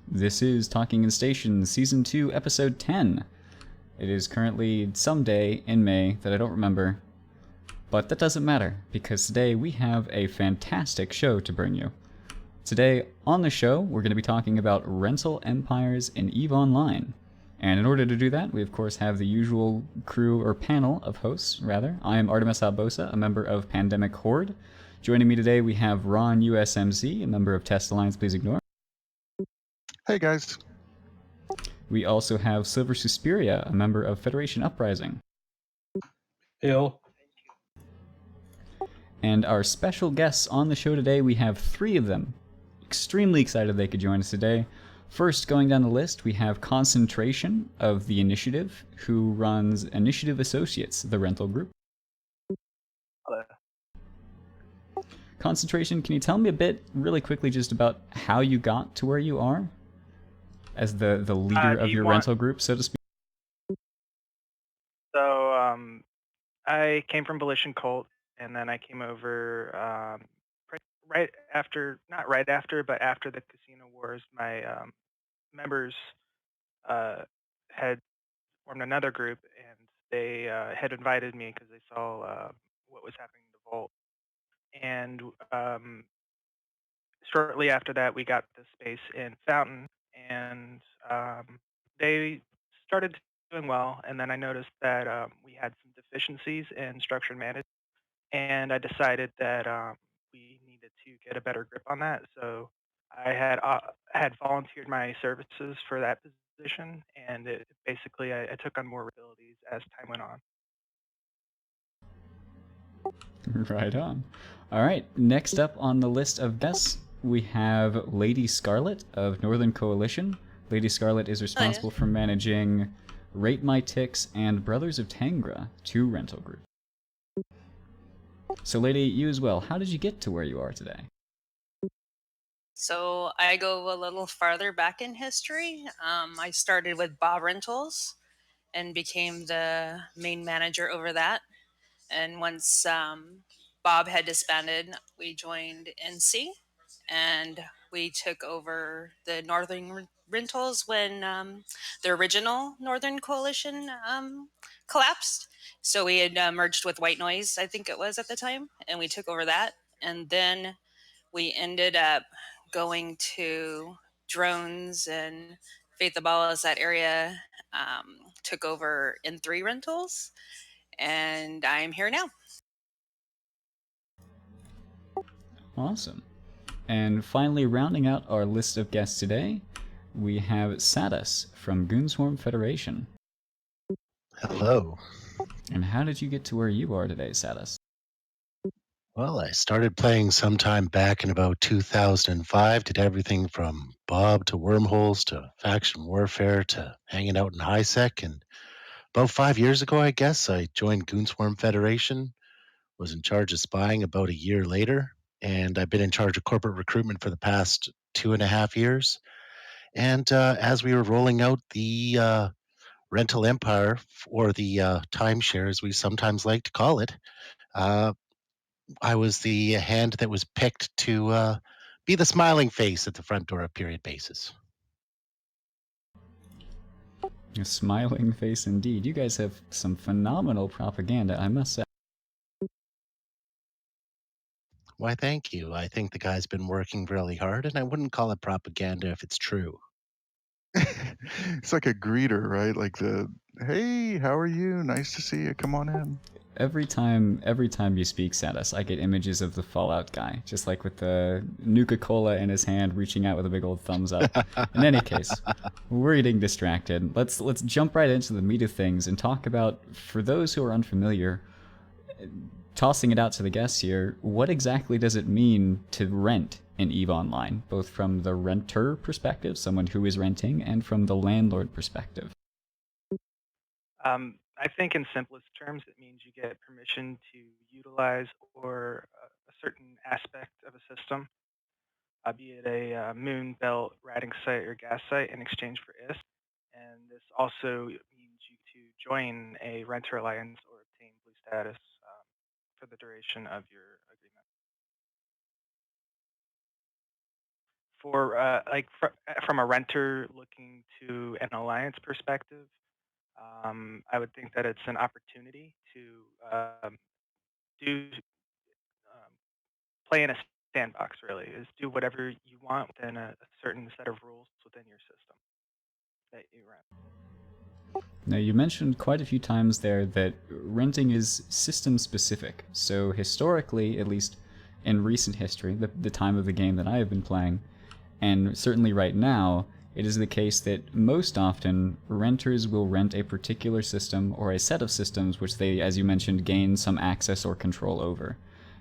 This is Talking in Station, Season 2, Episode 10. It is currently some day in May that I don't remember, but that doesn't matter, because today we have a fantastic show to bring you. Today, on the show, we're going to be talking about rental empires in EVE Online. And in order to do that, we of course have the usual crew, or panel of hosts, rather. I am Artemis Albosa, a member of Pandemic Horde. Joining me today, we have Ron USMZ, a member of Test Alliance Please Ignore. Hey guys. We also have Silver Suspiria, a member of Federation Uprising. Hill. And our special guests on the show today, we have three of them. Extremely excited they could join us today. First, going down the list, we have Concentrati0n of the Initiative, who runs Initiative Associates, the rental group. Hello. Concentrati0n, can you tell me a bit, really quickly, just about how you got to where you are? As the leader of your rental group, so to speak? So, I came from Volition Cult, and then I came over right after, not right after, but after the Casino Wars. My members had formed another group, and they had invited me because they saw what was happening in the Vault. And shortly after that, we got the space in Fountain, and they started doing well. And then I noticed that we had some deficiencies in structure and management, and I decided that we needed to get a better grip on that. So I had volunteered my services for that position, and basically I took on more abilities as time went on. Right on. All right, next up on the list of guests, we have LadyScarlet of Northern Coalition. LadyScarlet is responsible for managing Rate My Ticks and Brothers of Tangra, two rental groups. So, Lady, you as well, how did you get to where you are today? So I go a little farther back in history. I started with Bob Rentals and became the main manager over that. And once Bob had disbanded, we joined NC, and we took over the Northern Rentals when the original Northern Coalition collapsed. So we had merged with White Noise, I think it was at the time, and we took over that. And then we ended up going to drones, and Faith Abalas, that area, took over N3 Rentals, and I'm here now. Awesome. And finally, rounding out our list of guests today, we have Sadus from Goonswarm Federation. Hello. And how did you get to where you are today, Sadus? Well, I started playing sometime back in about 2005. Did everything from Bob to Wormholes to Faction Warfare to hanging out in HighSec. And about 5 years ago, I guess, I joined Goonswarm Federation, was in charge of spying about a year later, and I've been in charge of corporate recruitment for the past 2.5 years. And as we were rolling out the rental empire, or the timeshare, as we sometimes like to call it, I was the hand that was picked to be the smiling face at the front door of period basis. A smiling face indeed. You guys have some phenomenal propaganda, I must say. Why, thank you. I think the guy's been working really hard, and I wouldn't call it propaganda if it's true. It's like a greeter, right? Like hey, how are you? Nice to see you. Come on in. Every time you speak, Sadus, I get images of the Fallout guy, just like with the Nuka-Cola in his hand, reaching out with a big old thumbs up. In any case, we're getting distracted. Let's jump right into the meat of things and talk about, for those who are unfamiliar, tossing it out to the guests here, what exactly does it mean to rent in EVE Online, both from the renter perspective, someone who is renting, and from the landlord perspective? I think in simplest terms, it means you get permission to utilize or a certain aspect of a system, be it a moon, belt, riding site, or gas site, in exchange for IST. And this also means you to join a renter alliance or obtain blue status for the duration of your agreement. for from a renter looking to an alliance perspective, I would think that it's an opportunity to do play in a sandbox. Really, is do whatever you want within a certain set of rules within your system that you rent. Now, you mentioned quite a few times there that renting is system specific. So, historically, at least in recent history, the time of the game that I have been playing, and certainly right now, it is the case that most often renters will rent a particular system or a set of systems which they, as you mentioned, gain some access or control over.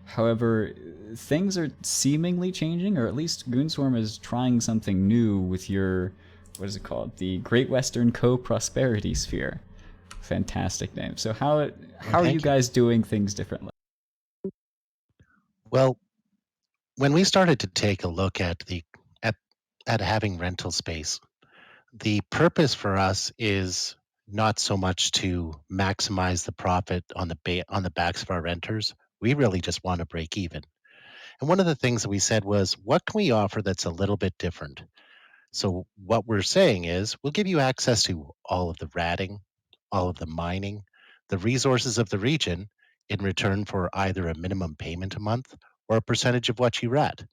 However, things are seemingly changing, or at least Goonswarm is trying something new with your, what is it called? The Great Western Co-Prosperity Sphere. Fantastic name. So how are you guys doing things differently? Well, when we started to take a look at at having rental space, the purpose for us is not so much to maximize the profit on the backs of our renters. We really just want to break even. And one of the things that we said was, what can we offer that's a little bit different? So what we're saying is, we'll give you access to all of the ratting, all of the mining, the resources of the region in return for either a minimum payment a month or a percentage of what you rat.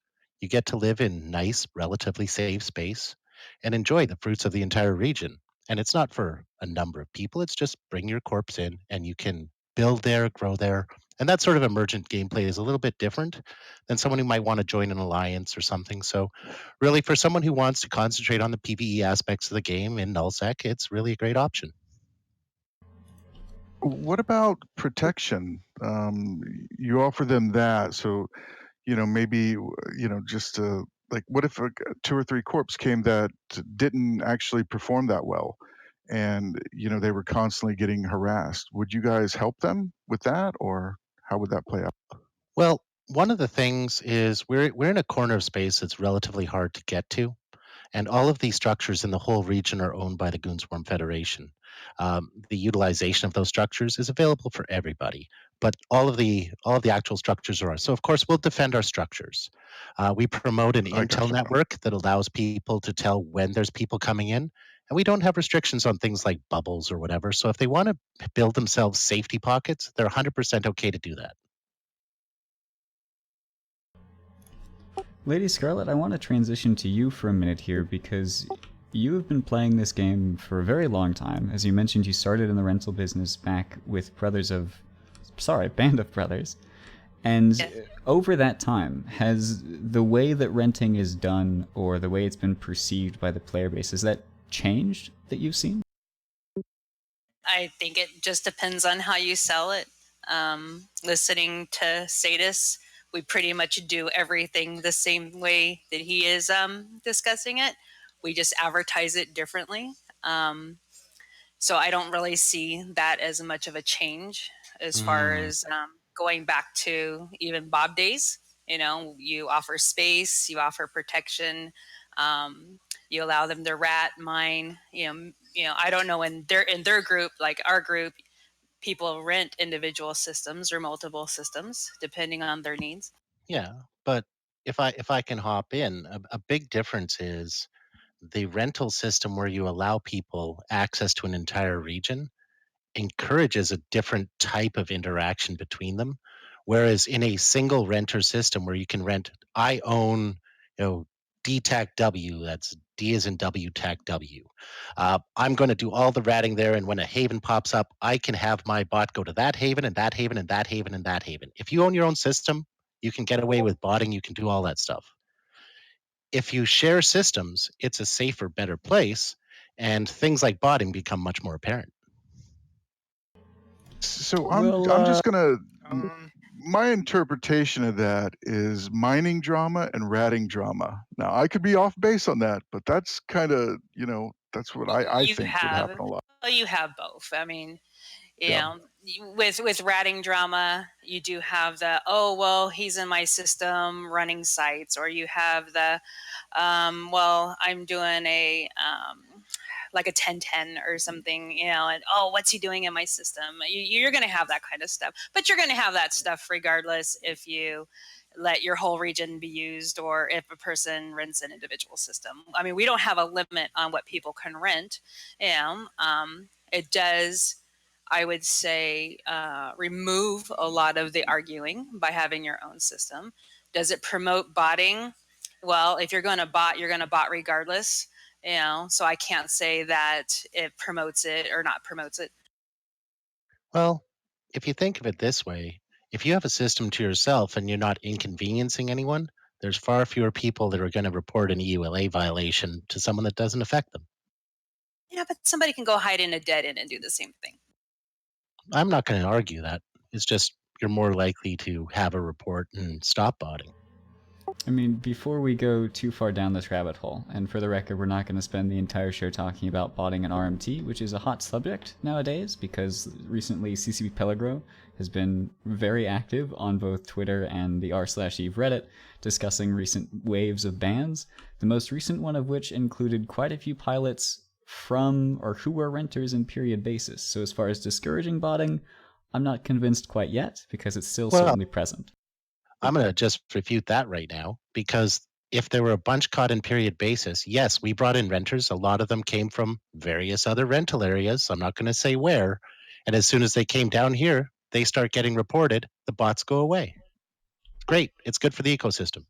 You get to live in nice, relatively safe space and enjoy the fruits of the entire region. And it's not for a number of people, it's just bring your corpse in and you can build there, grow there. And that sort of emergent gameplay is a little bit different than someone who might want to join an alliance or something. So really, for someone who wants to concentrate on the PvE aspects of the game in nullsec, it's really a great option. What about protection? You offer them that, so maybe just like, what if 2 or 3 corps came that didn't actually perform that well, and they were constantly getting harassed? Would you guys help them with that, or how would that play out? Well, one of the things is we're in a corner of space that's relatively hard to get to, and all of these structures in the whole region are owned by the Goonswarm Federation. The utilization of those structures is available for everybody, but all of the actual structures are ours. So of course we'll defend our structures. We promote an I intel gotcha. network that allows people to tell when there's people coming in, and we don't have restrictions on things like bubbles or whatever. So if they want to build themselves safety pockets, they're 100% okay to do that. LadyScarlet, I want to transition to you for a minute here because you have been playing this game for a very long time. As you mentioned, you started in the rental business back with Band of Brothers. And Yes. over that time, has the way that renting is done or the way it's been perceived by the player base, has that changed that you've seen? I think it just depends on how you sell it. Listening to Sadus, we pretty much do everything the same way that he is discussing it. We just advertise it differently. So I don't really see that as much of a change as far as going back to even Bob days. You offer space, you offer protection, you allow them to rat, mine. I don't know in their group, like our group, people rent individual systems or multiple systems depending on their needs. Yeah, but if I can hop in, a big difference is the rental system where you allow people access to an entire region encourages a different type of interaction between them. Whereas in a single renter system where you can rent, I own, DTAC W, that's D as in W TAC W. I'm going to do all the ratting there, and when a haven pops up, I can have my bot go to that haven and that haven and that haven and that haven. If you own your own system, you can get away with botting, you can do all that stuff. If you share systems, it's a safer, better place, and things like botting become much more apparent. So Well, I'm just gonna Um, my interpretation of that is mining drama and ratting drama. Now I could be off base on that, but that's kind of that's what I You think would happen have, a lot. well, you have both. I mean, Yeah. with ratting drama, you do have the, oh well, he's in my system running sites, or you have the well, I'm doing a like a 1010 or something, and oh, what's he doing in my system? You're going to have that kind of stuff, but you're going to have that stuff regardless if you let your whole region be used, or if a person rents an individual system. I mean, we don't have a limit on what people can rent. It does, I would say, remove a lot of the arguing by having your own system. Does it promote botting? Well, if you're going to bot, you're going to bot regardless. So I can't say that it promotes it or not promotes it. Well, if you think of it this way, if you have a system to yourself and you're not inconveniencing anyone, there's far fewer people that are going to report an EULA violation to someone that doesn't affect them. Yeah, but somebody can go hide in a dead end and do the same thing. I'm not going to argue that. It's just you're more likely to have a report and stop botting. I mean, before we go too far down this rabbit hole, and for the record, we're not going to spend the entire show talking about botting and RMT, which is a hot subject nowadays because recently CCP Pellegro has been very active on both Twitter and the r/Eve Reddit discussing recent waves of bans, the most recent one of which included quite a few pilots from or who were renters in period basis. So as far as discouraging botting, I'm not convinced quite yet because it's still certainly present. I'm going to just refute that right now, because if there were a bunch caught in period basis, yes, we brought in renters. A lot of them came from various other rental areas. I'm not going to say where. And as soon as they came down here, they start getting reported. The bots go away. Great. It's good for the ecosystem.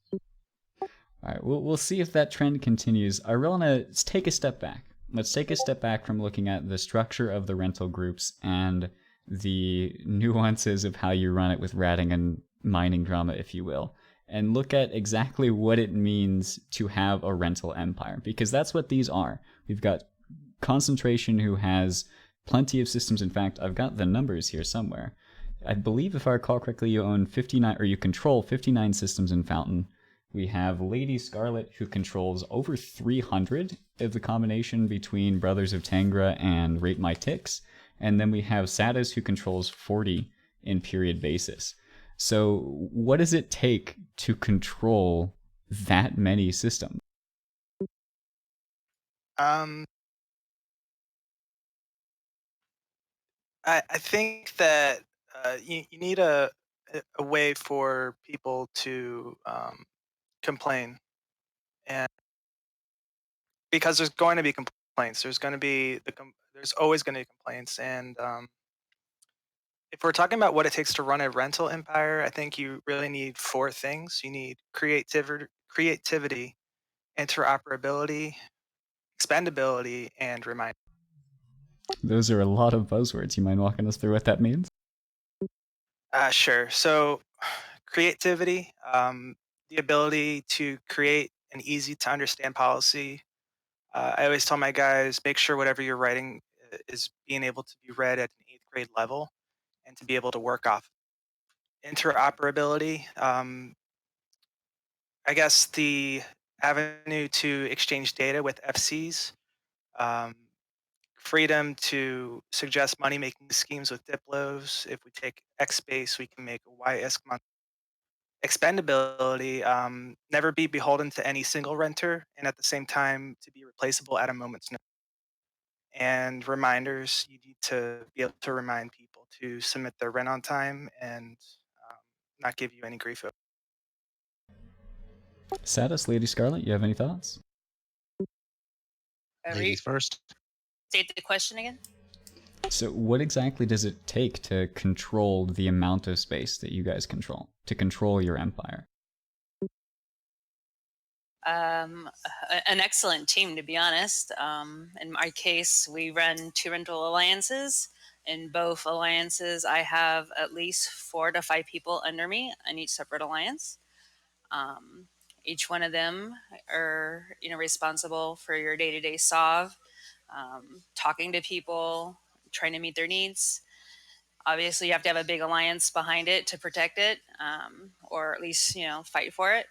All right, we'll see if that trend continues. I really want to take a step back. Let's take a step back from looking at the structure of the rental groups and the nuances of how you run it with ratting and mining drama, if you will, and look at exactly what it means to have a rental empire, because that's what these are. We've got Concentration, who has plenty of systems. In fact, I've got the numbers here somewhere. I believe, if I recall correctly, you own 59, or you control 59 systems in Fountain. We have LadyScarlet, who controls over 300 of the combination between Brothers of Tangra and Rate My Ticks. And then we have Sadus, who controls 40 in period basis. So what does it take to control that many systems? I think that you need a way for people to complain, and because there's going to be complaints, there's always going to be complaints, and if we're talking about what it takes to run a rental empire, I think you really need 4 things. You need creativity, interoperability, expandability, and reminder. Those are a lot of buzzwords. You mind walking us through what that means? Sure. So creativity, the ability to create an easy to understand policy. I always tell my guys, make sure whatever you're writing is being able to be read at an 8th grade level and to be able to work off. Interoperability, I guess the avenue to exchange data with FCs, freedom to suggest money-making schemes with Diplos. If we take X space, we can make a Y ESCMont. Expendability, never be beholden to any single renter, and at the same time to be replaceable at a moment's notice. And reminders, you need to be able to remind people to submit their rent on time and not give you any grief. Sadus, LadyScarlet, you have any thoughts? Ladies first. State the question again. So what exactly does it take to control the amount of space that you guys control, to control your empire? An excellent team, to be honest. In my case, we run 2 rental alliances. In both alliances, I have at least 4 to 5 people under me in each separate alliance. Each one of them are, responsible for your day-to-day SOV, talking to people, trying to meet their needs. Obviously, you have to have a big alliance behind it to protect it, or at least, fight for it.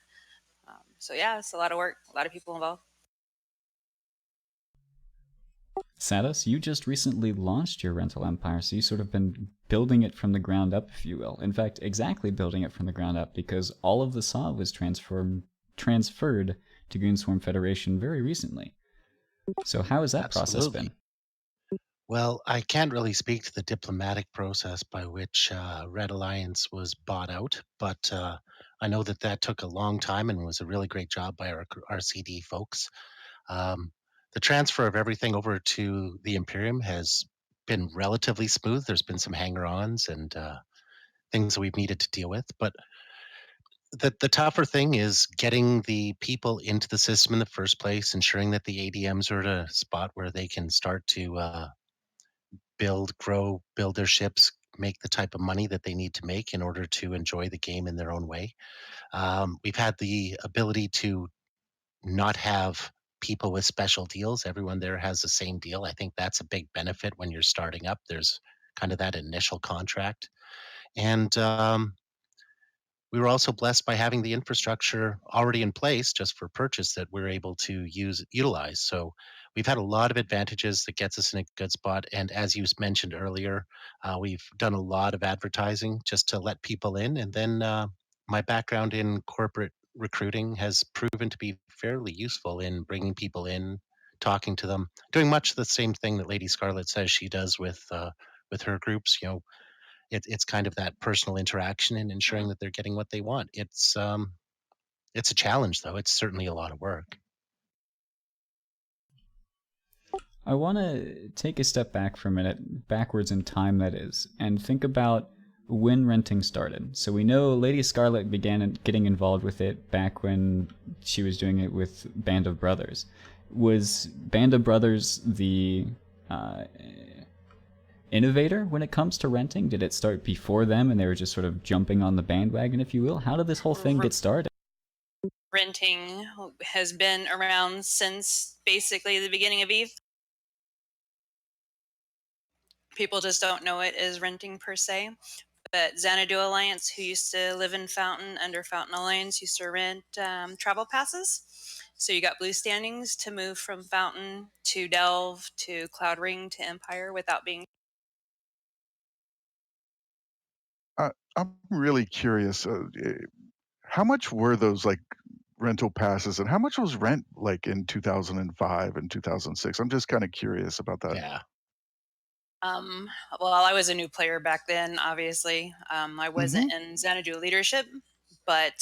So yeah, it's a lot of work, a lot of people involved. Sadus, you just recently launched your rental empire, so you sort of been building it from the ground up, if you will. In fact, exactly building it from the ground up, because all of the SOV was transferred to Goonswarm Federation very recently. So how has that process been? Well, I can't really speak to the diplomatic process by which Red Alliance was bought out, but I know that that took a long time and was a really great job by our CD folks. The transfer of everything over to the Imperium has been relatively smooth. There's been some hanger-ons and things that we've needed to deal with, but the tougher thing is getting the people into the system in the first place, ensuring that the ADMs are at a spot where they can start to build, grow, build their ships, make the type of money that they need to make in order to enjoy the game in their own way. We've had the ability to not have people with special deals. Everyone there has the same deal. I think that's a big benefit when you're starting up. There's kind of that initial contract. And we were also blessed by having the infrastructure already in place just for purchase that we're able to utilize. So we've had a lot of advantages that gets us in a good spot. And as you mentioned earlier, we've done a lot of advertising just to let people in. And then my background in corporate recruiting has proven to be fairly useful in bringing people in, talking to them, doing much the same thing that LadyScarlet says she does with her groups. You know, it's kind of that personal interaction and ensuring that they're getting what they want. It's a challenge though. It's certainly a lot of work. I want to take a step back for a minute, backwards in time that is, and think about when renting started. So we know LadyScarlet began getting involved with it back when she was doing it with Band of Brothers. Was Band of Brothers the innovator when it comes to renting? Did it start before them and they were just sort of jumping on the bandwagon, if you will? How did this whole thing get started? Renting has been around since basically the beginning of EVE. People just don't know it as renting per se. But Xanadu Alliance, who used to live in Fountain under Fountain Alliance, used to rent travel passes. So you got blue standings to move from Fountain to Delve to Cloud Ring to Empire without being. I'm really curious. How much were those like rental passes, and how much was rent like in 2005 and 2006? I'm just kind of curious about that. Yeah. Well, I was a new player back then, obviously. I wasn't in Xanadu leadership, but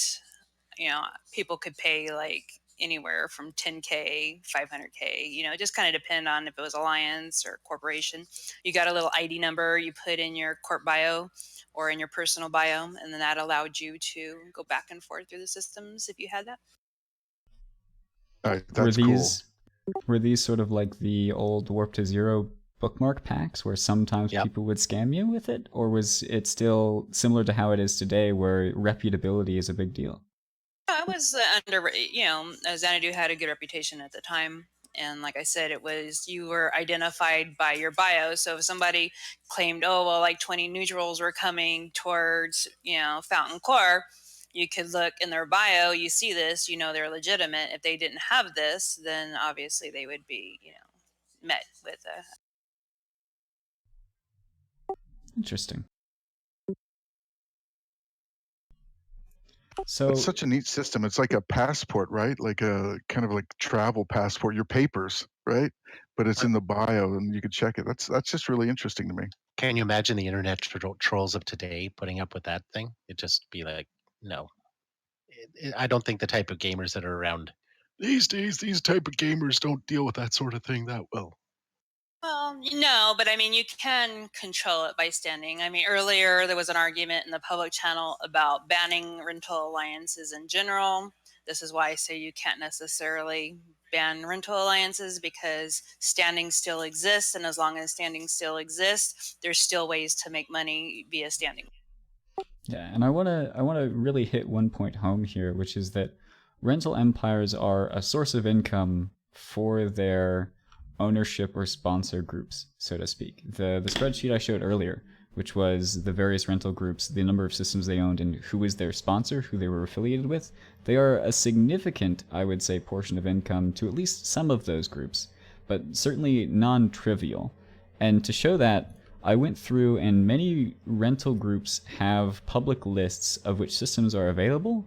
you know, people could pay like anywhere from 10K, 500K, you know, it just kind of depend on if it was alliance or corporation. You got a little ID number you put in your corp bio or in your personal bio, and then that allowed you to go back and forth through the systems if you had that. All right, that's cool. Were these sort of like the old Warp to Zero bookmark packs where sometimes people would scam you with it? Or was it still similar to how it is today where reputability is a big deal? I was Xanadu had a good reputation at the time. And like I said, it was, you were identified by your bio. So if somebody claimed, oh, well, like 20 neutrals were coming towards, Fountain Core, you could look in their bio, you see this, they're legitimate. If they didn't have this, then obviously they would be, met with a... Interesting. So it's such a neat system. It's like a passport, right? Like a kind of like travel passport, your papers, right? But it's in the bio and you can check it. That's just really interesting to me. Can you imagine the internet trolls of today putting up with that thing? It'd just be like, no. I don't think the type of gamers that are around these days, these type of gamers don't deal with that sort of thing that well. Well, no, but I mean, you can control it by standing. I mean, earlier there was an argument in the public channel about banning rental alliances in general. This is why I say you can't necessarily ban rental alliances, because standing still exists, and as long as standing still exists, there's still ways to make money via standing. Yeah, and I wanna really hit one point home here, which is that rental empires are a source of income for their ownership or sponsor groups, so to speak. The spreadsheet I showed earlier, which was the various rental groups, the number of systems they owned, and who was their sponsor, who they were affiliated with, they are a significant, I would say, portion of income to at least some of those groups, but certainly non-trivial. And to show that, I went through, and many rental groups have public lists of which systems are available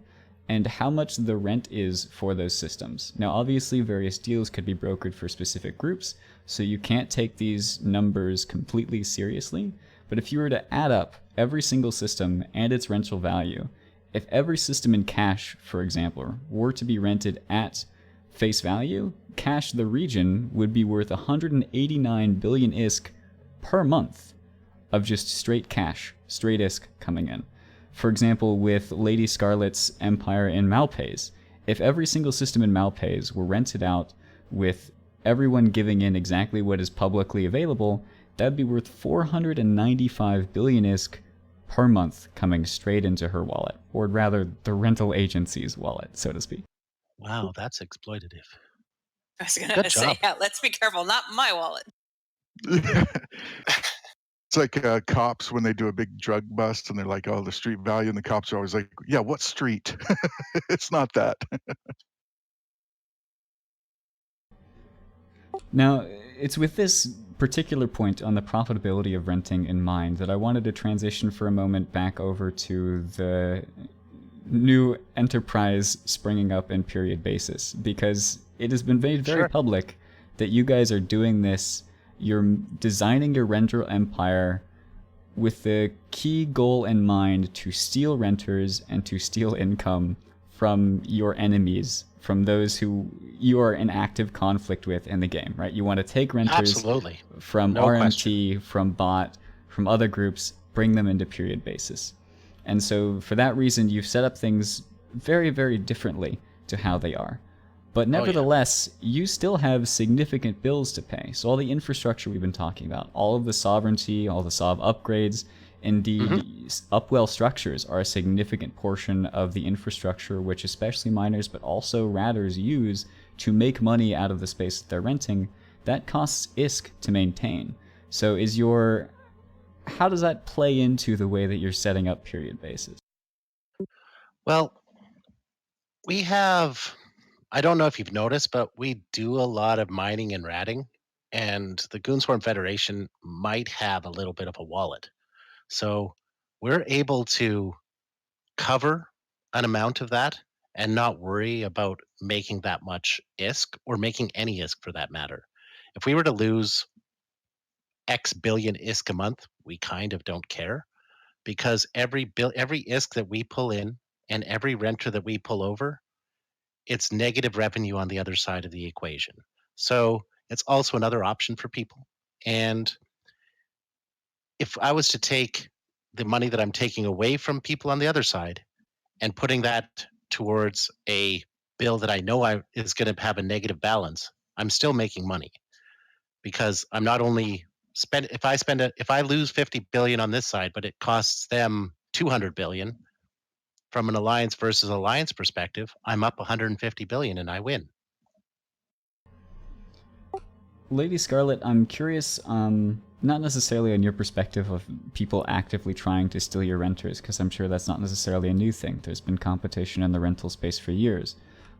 and how much the rent is for those systems. Now, obviously, various deals could be brokered for specific groups, so you can't take these numbers completely seriously. But if you were to add up every single system and its rental value If every system in Cache, for example, were to be rented at face value, Cache the region would be worth 189 billion ISK per month of just straight cash, straight ISK coming in. For example, with LadyScarlet's empire in Malpays, if every single system in Malpays were rented out with everyone giving in exactly what is publicly available, that'd be worth 495 billion ISK per month coming straight into her wallet, or rather the rental agency's wallet, so to speak. Wow, that's exploitative. I was gonna Good say, job. yeah, let's be careful, not my wallet. It's like cops when they do a big drug bust and they're like, oh, the street value, and the cops are always like, yeah, what street? It's not that. Now, it's with this particular point on the profitability of renting in mind that I wanted to transition for a moment back over to the new enterprise springing up in period basis, because it has been made very Sure. public that you guys are doing this. You're designing your rental empire with the key goal in mind to steal renters and to steal income from your enemies, from those who you are in active conflict with in the game, right? You want to take renters Absolutely. from No RMT, from bot, from other groups, bring them into period basis. And so for that reason, you've set up things very, very differently to how they are. But nevertheless, you still have significant bills to pay. So all the infrastructure we've been talking about, all of the sovereignty, all the SOV upgrades, indeed, upwell structures are a significant portion of the infrastructure which especially miners, but also radders use to make money out of the space that they're renting. That costs ISK to maintain. So how does that play into the way that you're setting up period bases? Well, we have, I don't know if you've noticed, but we do a lot of mining and ratting, and the Goonswarm Federation might have a little bit of a wallet. So we're able to cover an amount of that and not worry about making that much ISK or making any ISK for that matter. If we were to lose X billion ISK a month, we kind of don't care because every ISK that we pull in and every renter that we pull over, it's negative revenue on the other side of the equation. So it's also another option for people. And if I was to take the money that I'm taking away from people on the other side and putting that towards a bill that I know is going to have a negative balance, I'm still making money because I'm not only if I lose 50 billion on this side, but it costs them 200 billion from an alliance versus alliance perspective, I'm up 150 billion and I win. LadyScarlet, I'm curious, not necessarily on your perspective of people actively trying to steal your renters, because I'm sure that's not necessarily a new thing. There's been competition in the rental space for years.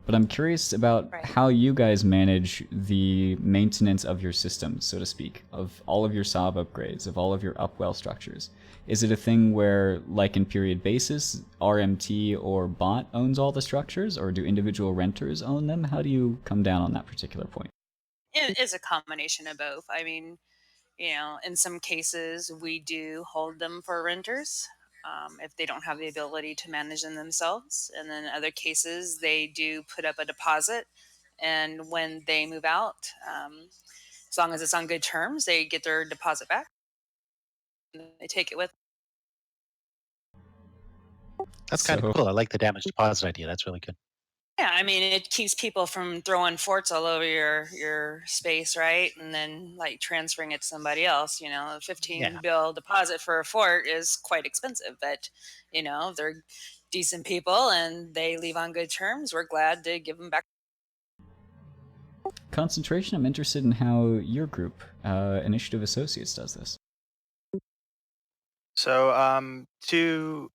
But I'm curious about how you guys manage the maintenance of your systems, so to speak, of all of your SOV upgrades, of all of your upwell structures. Is it a thing where, like in period basis, RMT or bot owns all the structures, or do individual renters own them? How do you come down on that particular point? It is a combination of both. I mean, in some cases, we do hold them for renters if they don't have the ability to manage them themselves. And then other cases, they do put up a deposit. And when they move out, as long as it's on good terms, they get their deposit back. And they take it with. That's kind of cool. I like the damage deposit idea. That's really good. Yeah, I mean, it keeps people from throwing forts all over your space, right? And then like transferring it to somebody else. A 15 bill deposit for a fort is quite expensive, but they're decent people and they leave on good terms. We're glad to give them back. Concentration, I'm interested in how your group, Initiative Associates, does this. So, to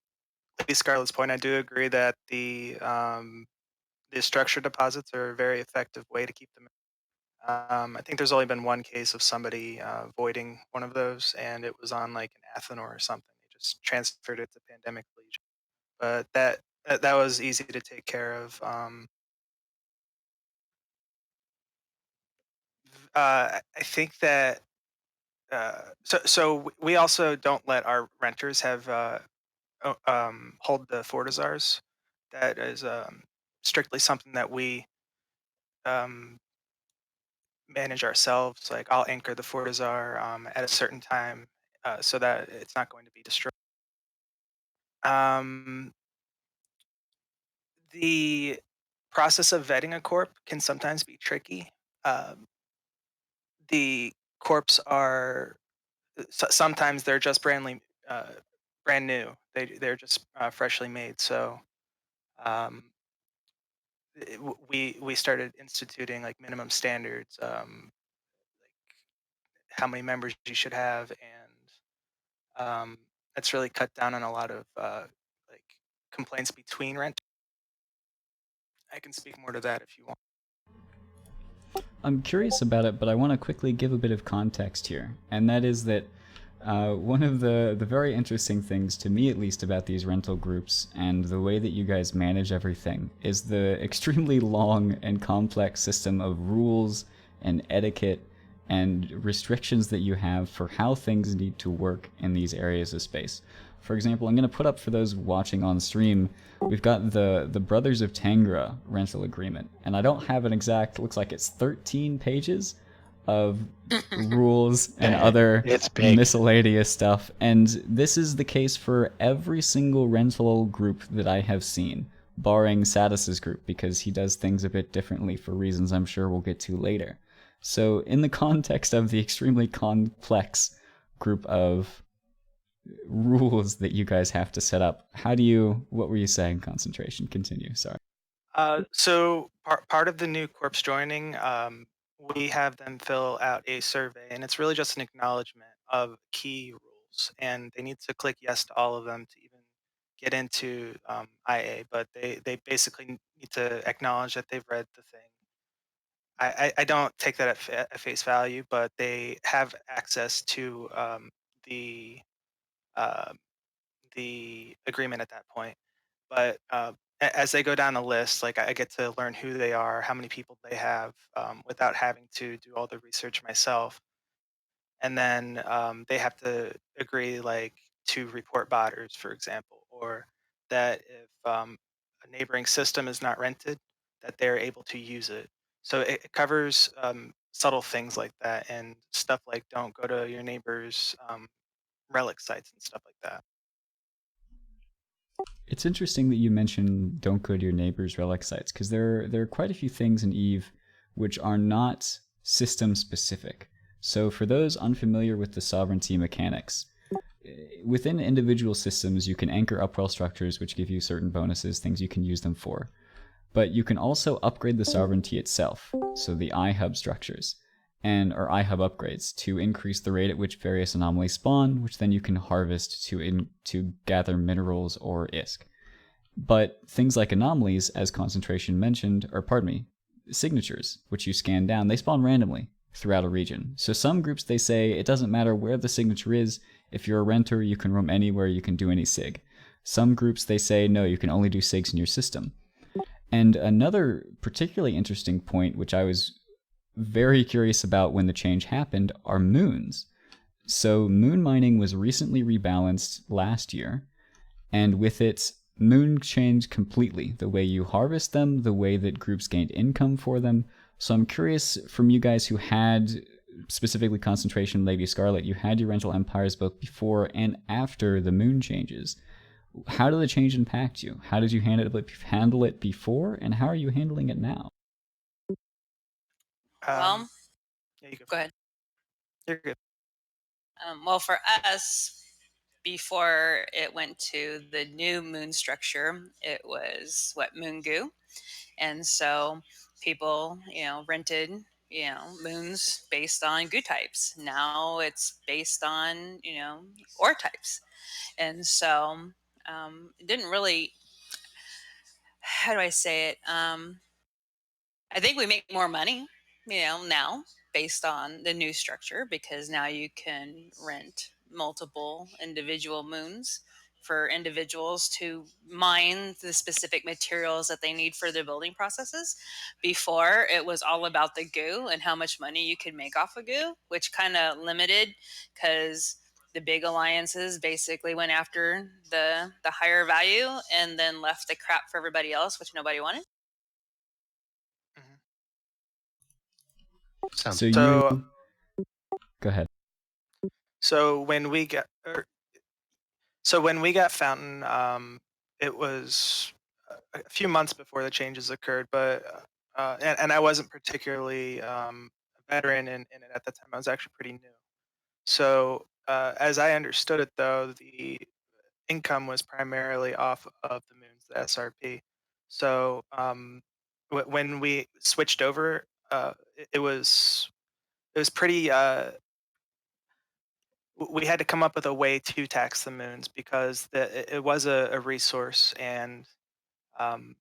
LadyScarlet's point, I do agree that the structured deposits are a very effective way to keep them. I think there's only been one case of somebody voiding one of those, and it was on like an Athenor or something. They just transferred it to Pandemic Legion, but that was easy to take care of. I think that so we also don't let our renters have hold the Fortizars. That is strictly something that we um, manage ourselves. Like I'll anchor the Fortizar at a certain time so that it's not going to be destroyed. Um, the process of vetting a corp can sometimes be tricky. Um, the corps are sometimes they're just brand new. They're just freshly made. So um, we started instituting like minimum standards, like how many members you should have, and that's really cut down on a lot of like complaints between rent. I can speak more to that if you want. I'm curious about it, but I want to quickly give a bit of context here, and that is that one of the very interesting things, to me at least, about these rental groups and the way that you guys manage everything is the extremely long and complex system of rules and etiquette and restrictions that you have for how things need to work in these areas of space. For example, I'm going to put up for those watching on stream, we've got the Brothers of Tangra rental agreement, and I don't have an exact, looks like it's 13 pages of rules and other It's big. miscellaneous stuff, and this is the case for every single rental group that I have seen, barring Sadus's group, because he does things a bit differently for reasons I'm sure we'll get to later. So in the context of the extremely complex group of rules that you guys have to set up, what were you saying, Concentration? Continue, sorry. So part of the new corps joining, we have them fill out a survey, and it's really just an acknowledgement of key rules, and they need to click yes to all of them to even get into IA. But they basically need to acknowledge that they've read the thing. I don't take that at face value, but they have access to the uh, the agreement at that point. But as they go down the list, like I get to learn who they are, how many people they have, without having to do all the research myself. And then they have to agree, like to report botters, for example, or that if a neighboring system is not rented, that they're able to use it. So it covers subtle things like that and stuff like don't go to your neighbor's relic sites and stuff like that. It's interesting that you mentioned don't go to your neighbor's relic sites, because there are quite a few things in EVE which are not system specific. So for those unfamiliar with the sovereignty mechanics, within individual systems you can anchor upwell structures which give you certain bonuses, things you can use them for. But you can also upgrade the sovereignty itself, so the iHub structures, or iHub upgrades, to increase the rate at which various anomalies spawn, which then you can harvest to gather minerals or ISK. But things like anomalies, as Concentration mentioned, signatures, which you scan down, they spawn randomly throughout a region. So some groups, they say it doesn't matter where the signature is, if you're a renter, you can roam anywhere, you can do any sig. Some groups, they say no, you can only do sigs in your system. And another particularly interesting point, which I was very curious about when the change happened, are moons. So moon mining was recently rebalanced last year, and with it, moon changed completely. The way you harvest them, the way that groups gained income for them. So I'm curious from you guys who had, specifically Concentration, LadyScarlet, you had your rental empires both before and after the moon changes. How did the change impact you? How did you handle it before, and how are you handling it now? Well, Yeah, you go ahead. You're good. Well, for us, before it went to the new moon structure, it was moon goo. And so people, rented, moons based on goo types. Now it's based on, ore types. And so it didn't really, how do I say it? I think we make more money, now based on the new structure, because now you can rent multiple individual moons for individuals to mine the specific materials that they need for their building processes. Before, it was all about the goo and how much money you could make off of goo, which kind of limited, because The big alliances basically went after the higher value and then left the crap for everybody else, which nobody wanted. Sounds So you So, go ahead. so when we got, so when we got Fountain, it was a few months before the changes occurred, but and I wasn't particularly a veteran in it at the time. I was actually pretty new. So as I understood it, though, the income was primarily off of the moons, the SRP. So when we switched over, it was pretty. We had to come up with a way to tax the moons because it was a resource, and um,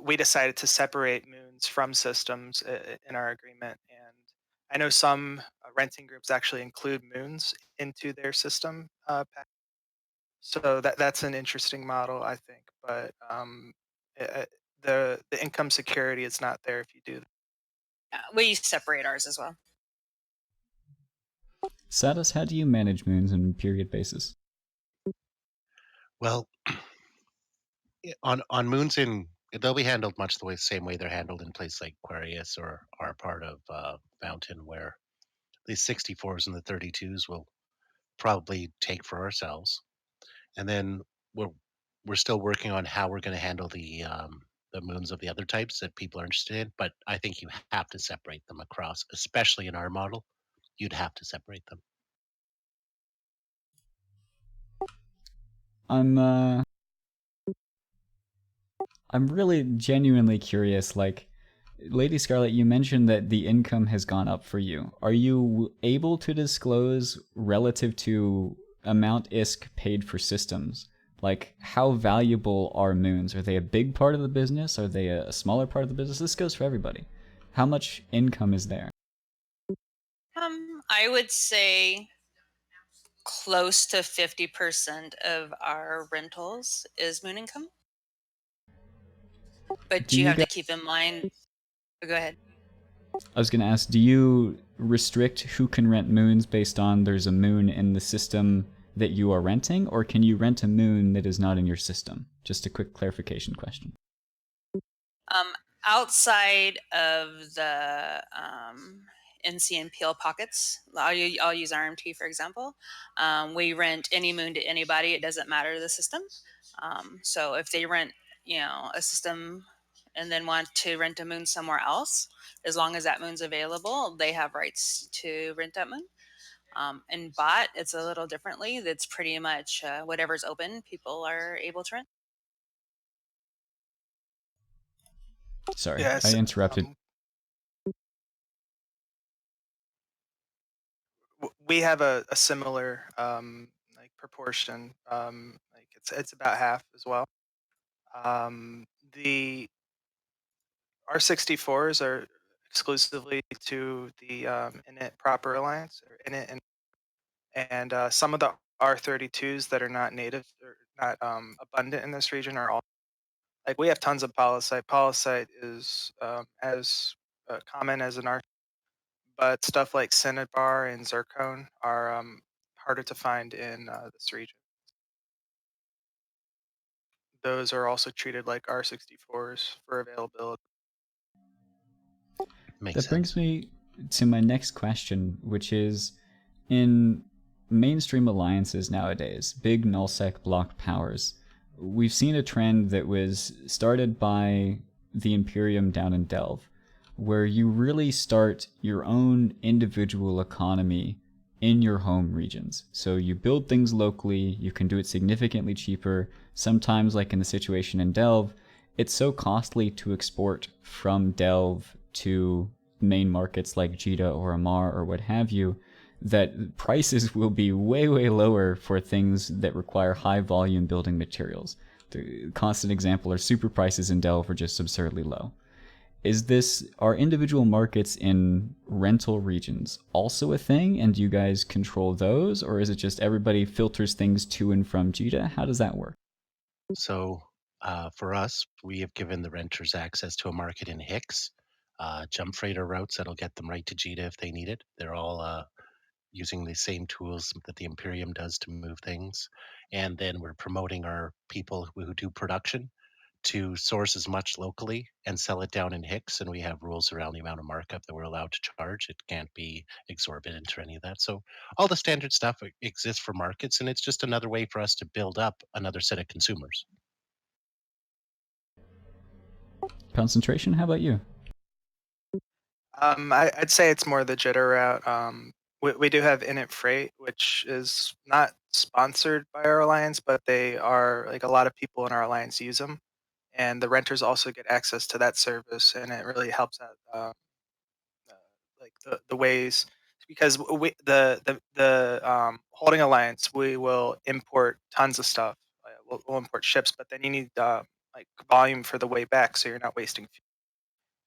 we decided to separate moons from systems in our agreement. And I know some renting groups actually include moons into their system so that's an interesting model, I think. But the income security is not there if you do that. We separate ours as well. Sadus, how do you manage moons on a period basis? Well, on moons they'll be handled much the same way they're handled in places like Aquarius or our part of Fountain, where the 64s and the 32s will probably take for ourselves, and then we're still working on how we're going to handle the moons of the other types that people are interested in. But I think you have to separate them across, especially in our model. You'd have to separate them. I'm really genuinely curious. Like, LadyScarlet, you mentioned that the income has gone up for you. Are you able to disclose relative to amount ISK paid for systems? Like, how valuable are moons? Are they a big part of the business? Are they a smaller part of the business? This goes for everybody. How much income is there? I would say close to 50% of our rentals is moon income. But Do you you have guys, to keep in mind. Go ahead. I was going to ask, do you restrict who can rent moons based on there's a moon in the system that you are renting, or can you rent a moon that is not in your system? Just a quick clarification question. Outside of the NC and PL pockets, I'll use RMT for example. We rent any moon to anybody. It doesn't matter the system. So if they rent, a system and then want to rent a moon somewhere else, as long as that moon's available, they have rights to rent that moon. And bot, it's a little differently. That's pretty much whatever's open, people are able to rent. Sorry, I Yes. interrupted. We have a similar like proportion. Like it's about half as well. The R64s are exclusively to the Init Proper Alliance or Init, and some of the R32s that are not native or not abundant in this region are all like we have tons of Polisite. Polisite is as common as an R, but stuff like Cinnabar and Zircon are harder to find in this region. Those are also treated like R64s for availability. Makes That sense. brings me to my next question, which is, in mainstream alliances nowadays, big nullsec block powers, we've seen a trend that was started by the Imperium down in Delve, where you really start your own individual economy in your home regions. So you build things locally, you can do it significantly cheaper. Sometimes, like in the situation in Delve, it's so costly to export from Delve to main markets like Jita or Amar or what have you, that prices will be way, way lower for things that require high volume building materials. The constant example are super prices in Delve are just absurdly low. Are individual markets in rental regions also a thing, and do you guys control those, or is it just everybody filters things to and from Jita? How does that work? So for us, we have given the renters access to a market in Hicks, jump freighter routes that'll get them right to Jita if they need it. They're all using the same tools that the Imperium does to move things. And then we're promoting our people who do production to source as much locally and sell it down in Hicks. And we have rules around the amount of markup that we're allowed to charge. It can't be exorbitant or any of that. So all the standard stuff exists for markets, and it's just another way for us to build up another set of consumers. Concentration, how about you? I'd say it's more the jitter route. We do have Init Freight, which is not sponsored by our alliance, but they are like a lot of people in our alliance use them, and the renters also get access to that service, and it really helps out like the ways because the holding alliance we will import tons of stuff. We'll import ships, but then you need like volume for the way back, so you're not wasting fuel.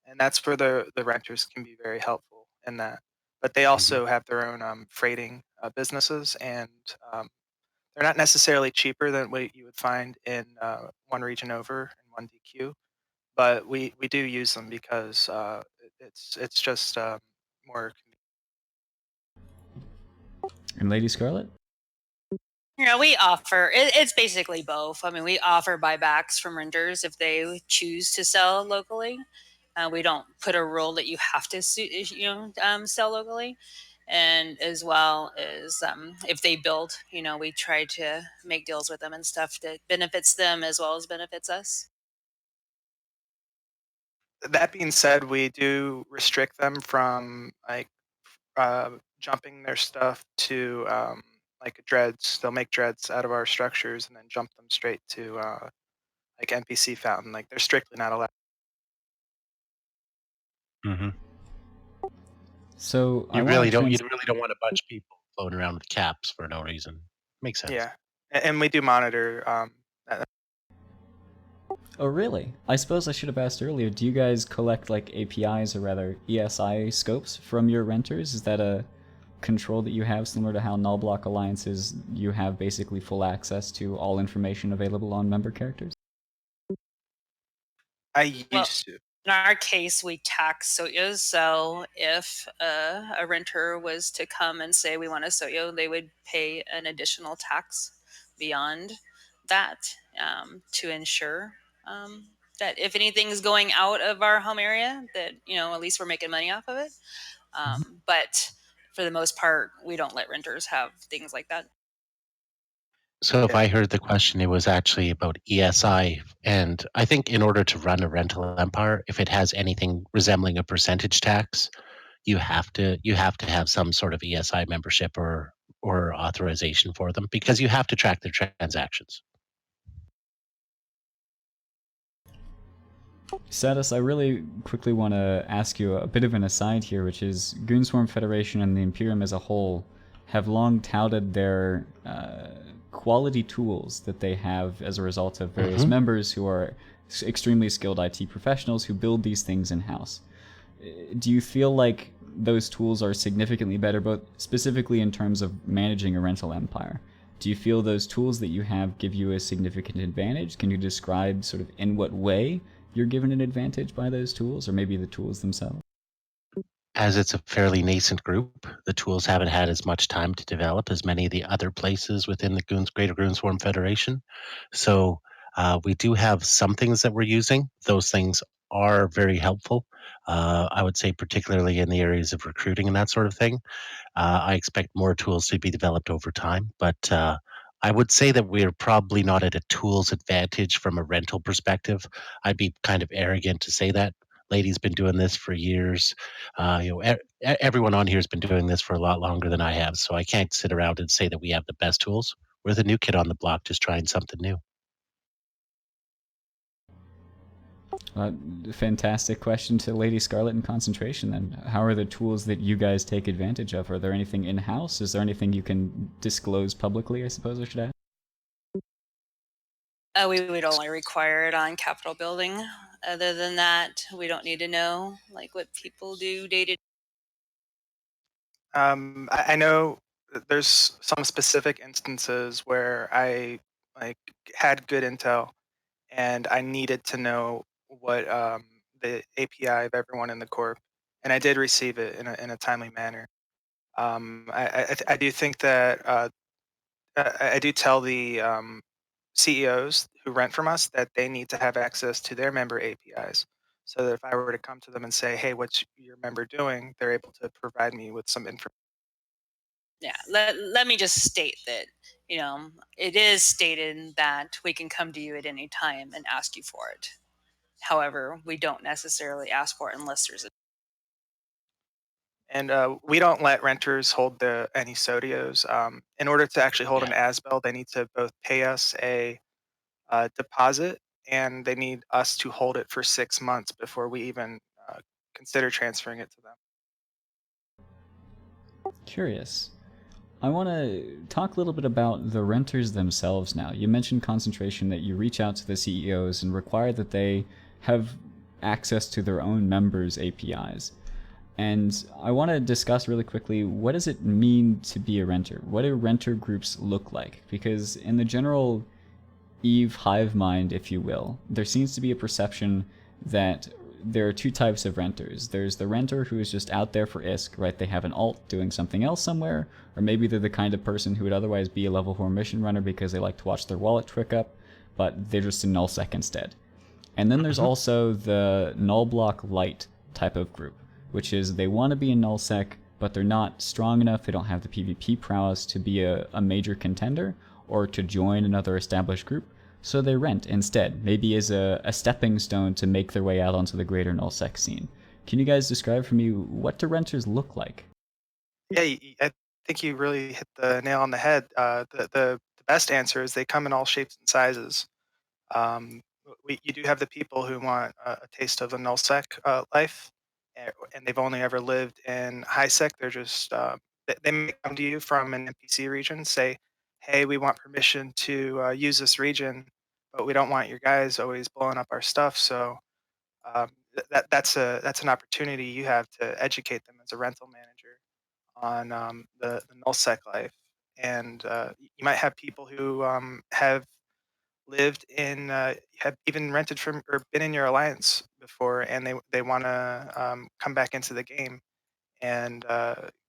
And that's where the renters can be very helpful in that. But they also have their own freighting businesses, and um, they're not necessarily cheaper than what you would find in one region over and one DQ. But we do use them because it's just more convenient. And LadyScarlet? We offer it's basically both. I mean, we offer buybacks from renters if they choose to sell locally. We don't put a rule that you have to sell locally, and as well as if they build, we try to make deals with them and stuff that benefits them as well as benefits us. That being said, we do restrict them from like jumping their stuff to like dreads. They'll make dreads out of our structures and then jump them straight to like NPC fountain. Like they're strictly not allowed. So You really don't want a bunch of people floating around with caps for no reason. Makes sense. Yeah, and we do monitor. Oh, really? I suppose I should have asked earlier. Do you guys collect like APIs, or rather ESI scopes from your renters? Is that a control that you have similar to how null block alliances you have basically full access to all information available on member characters? I used to. In our case, we tax Soyos. So if a renter was to come and say we want a Soyo, they would pay an additional tax beyond that to ensure that if anything's going out of our home area, that at least we're making money off of it. But for the most part, we don't let renters have things like that. So if I heard the question, it was actually about ESI. And I think in order to run a rental empire, if it has anything resembling a percentage tax, you have to have some sort of ESI membership or authorization for them, because you have to track their transactions. Sadus, I really quickly want to ask you a bit of an aside here, which is Goonswarm Federation and the Imperium as a whole have long touted their quality tools that they have as a result of various members who are extremely skilled IT professionals who build these things in-house. Do you feel like those tools are significantly better, both specifically in terms of managing a rental empire? Do you feel those tools that you have give you a significant advantage? Can you describe sort of in what way you're given an advantage by those tools, or maybe the tools themselves? As it's a fairly nascent group, the tools haven't had as much time to develop as many of the other places within the Greater Goonswarm Federation. So we do have some things that we're using. Those things are very helpful. I would say particularly in the areas of recruiting and that sort of thing. I expect more tools to be developed over time, but I would say that we're probably not at a tools advantage from a rental perspective. I'd be kind of arrogant to say that. Lady's been doing this for years. Everyone on here has been doing this for a lot longer than I have, so I can't sit around and say that we have the best tools. We're the new kid on the block, just trying something new. Fantastic question to LadyScarlet and Concentration then. How are the tools that you guys take advantage of? Are there anything in-house? Is there anything you can disclose publicly, I suppose I should ask? We would only require it on Capitol building. Other than that, we don't need to know like what people do day to day. I know that there's some specific instances where I like had good intel, and I needed to know what the API of everyone in the corp, and I did receive it in a timely manner. I do think that I do tell the CEOs who rent from us that they need to have access to their member APIs. So that if I were to come to them and say, "Hey, what's your member doing?" they're able to provide me with some information. Yeah, let me just state that, it is stated that we can come to you at any time and ask you for it. However, we don't necessarily ask for it unless there's a. And we don't let renters hold any sodios. In order to actually hold an Yeah. ASBL, they need to both pay us a deposit, and they need us to hold it for 6 months before we even consider transferring it to them. Curious. I want to talk a little bit about the renters themselves now. You mentioned concentration, that you reach out to the CEOs and require that they have access to their own members' APIs. And I want to discuss really quickly, what does it mean to be a renter? What do renter groups look like? Because in the general Eve hive mind, if you will, there seems to be a perception that there are two types of renters. There's the renter who is just out there for ISK, right? They have an alt doing something else somewhere, or maybe they're the kind of person who would otherwise be a level 4 mission runner because they like to watch their wallet trick up, but they're just in nullsec instead. And then there's also the null block light type of group, which is they want to be in nullsec, but they're not strong enough, they don't have the PvP prowess to be a major contender, or to join another established group, so they rent instead, maybe as a stepping stone to make their way out onto the greater nullsec scene. Can you guys describe for me, what do renters look like? Yeah, I think you really hit the nail on the head. The best answer is they come in all shapes and sizes. You do have the people who want a taste of the nullsec life, and they've only ever lived in high sec. They're just they may come to you from an NPC region, say, "Hey, we want permission to use this region, but we don't want your guys always blowing up our stuff." So that's an opportunity you have to educate them as a rental manager on the nullsec life, and you might have people who have lived in have even rented from or been in your alliance before, and they want to come back into the game and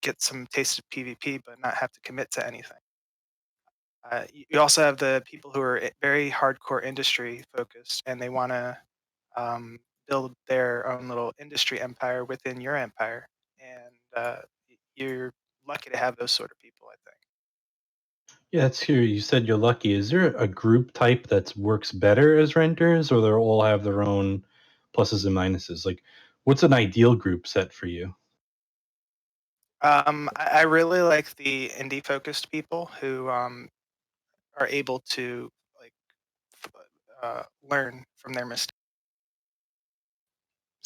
get some taste of PvP, but not have to commit to anything. You also have the people who are very hardcore industry focused, and they want to um, build their own little industry empire within your empire, and you're lucky to have those sort of people, I think. Yeah, that's here. You said you're lucky. Is there a group type that works better as renters, or they all have their own pluses and minuses? Like, what's an ideal group set for you? I really like the indie focused people who are able to like learn from their mistakes.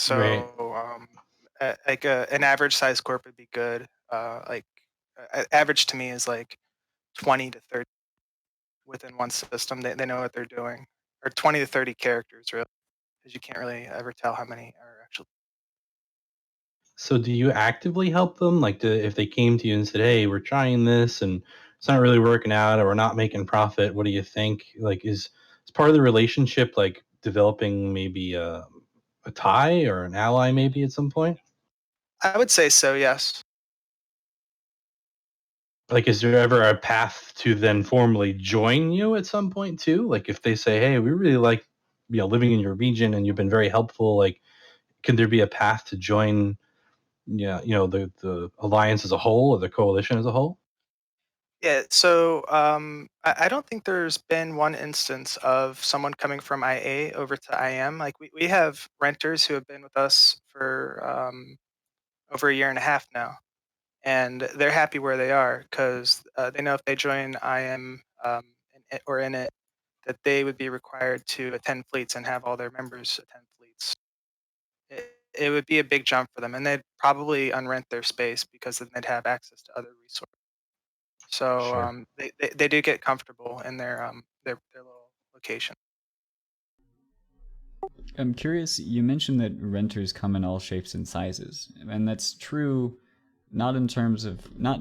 Right. So like an average size corp would be good. Average to me is like 20 to 30 within one system. They know what they're doing, or 20 to 30 characters really, because you can't really ever tell how many are actually. So, do you actively help them? Like, if they came to you and said, "Hey, we're trying this and it's not really working out, or we're not making profit. What do you think?" Like, is part of the relationship like developing maybe a tie or an ally maybe at some point? I would say so. Yes. Like, is there ever a path to then formally join you at some point too? Like, if they say, "Hey, we really like, living in your region and you've been very helpful," like, can there be a path to join, yeah, the alliance as a whole or the coalition as a whole? Yeah, so I don't think there's been one instance of someone coming from IA over to IM. Like we have renters who have been with us for over a year and a half now, and they're happy where they are because they know if they join IM or in it, that they would be required to attend fleets and have all their members attend fleets. It would be a big jump for them, and they'd probably unrent their space because then they'd have access to other resources. So Sure. they do get comfortable in their little location. I'm curious, you mentioned that renters come in all shapes and sizes, and that's true not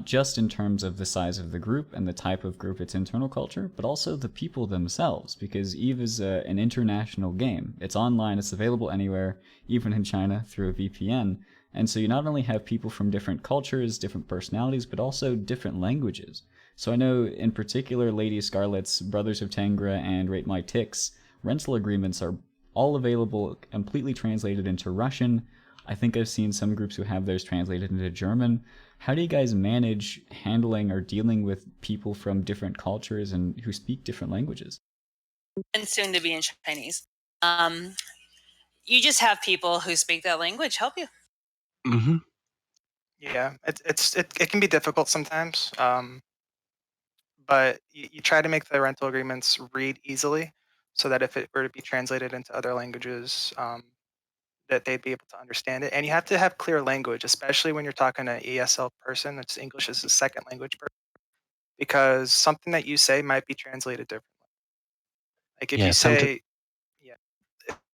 just in terms of the size of the group and the type of group, its internal culture, but also the people themselves, because Eve is an international game. It's online, it's available anywhere, even in China through a VPN, And so you not only have people from different cultures, different personalities, but also different languages. So I know in particular LadyScarlet's Brothers of Tangra and Rate My Ticks rental agreements are all available completely translated into Russian. I think I've seen some groups who have theirs translated into German. How do you guys manage handling or dealing with people from different cultures and who speak different languages? And soon to be in Chinese. You just have people who speak that language help you. Mm-hmm. Yeah, it can be difficult sometimes, but you try to make the rental agreements read easily, so that if it were to be translated into other languages, that they'd be able to understand it. And you have to have clear language, especially when you're talking to an ESL person. It's English as a second language, because something that you say might be translated differently. Like if Yeah, you say, yeah,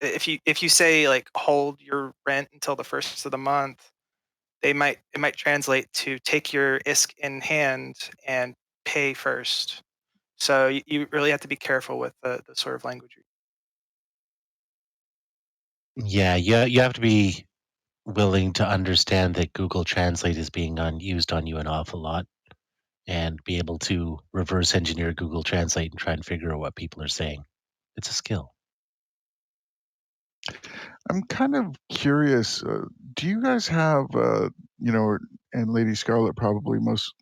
if you say like hold your rent until the first of the month, it might translate to take your ISK in hand and pay first. So you really have to be careful with the sort of language. yeah, you have to be willing to understand that Google Translate is being used on you an awful lot, and be able to reverse engineer Google Translate and try and figure out what people are saying. It's a skill. I'm kind of curious. Do you guys have, and Lady Scarlet probably most,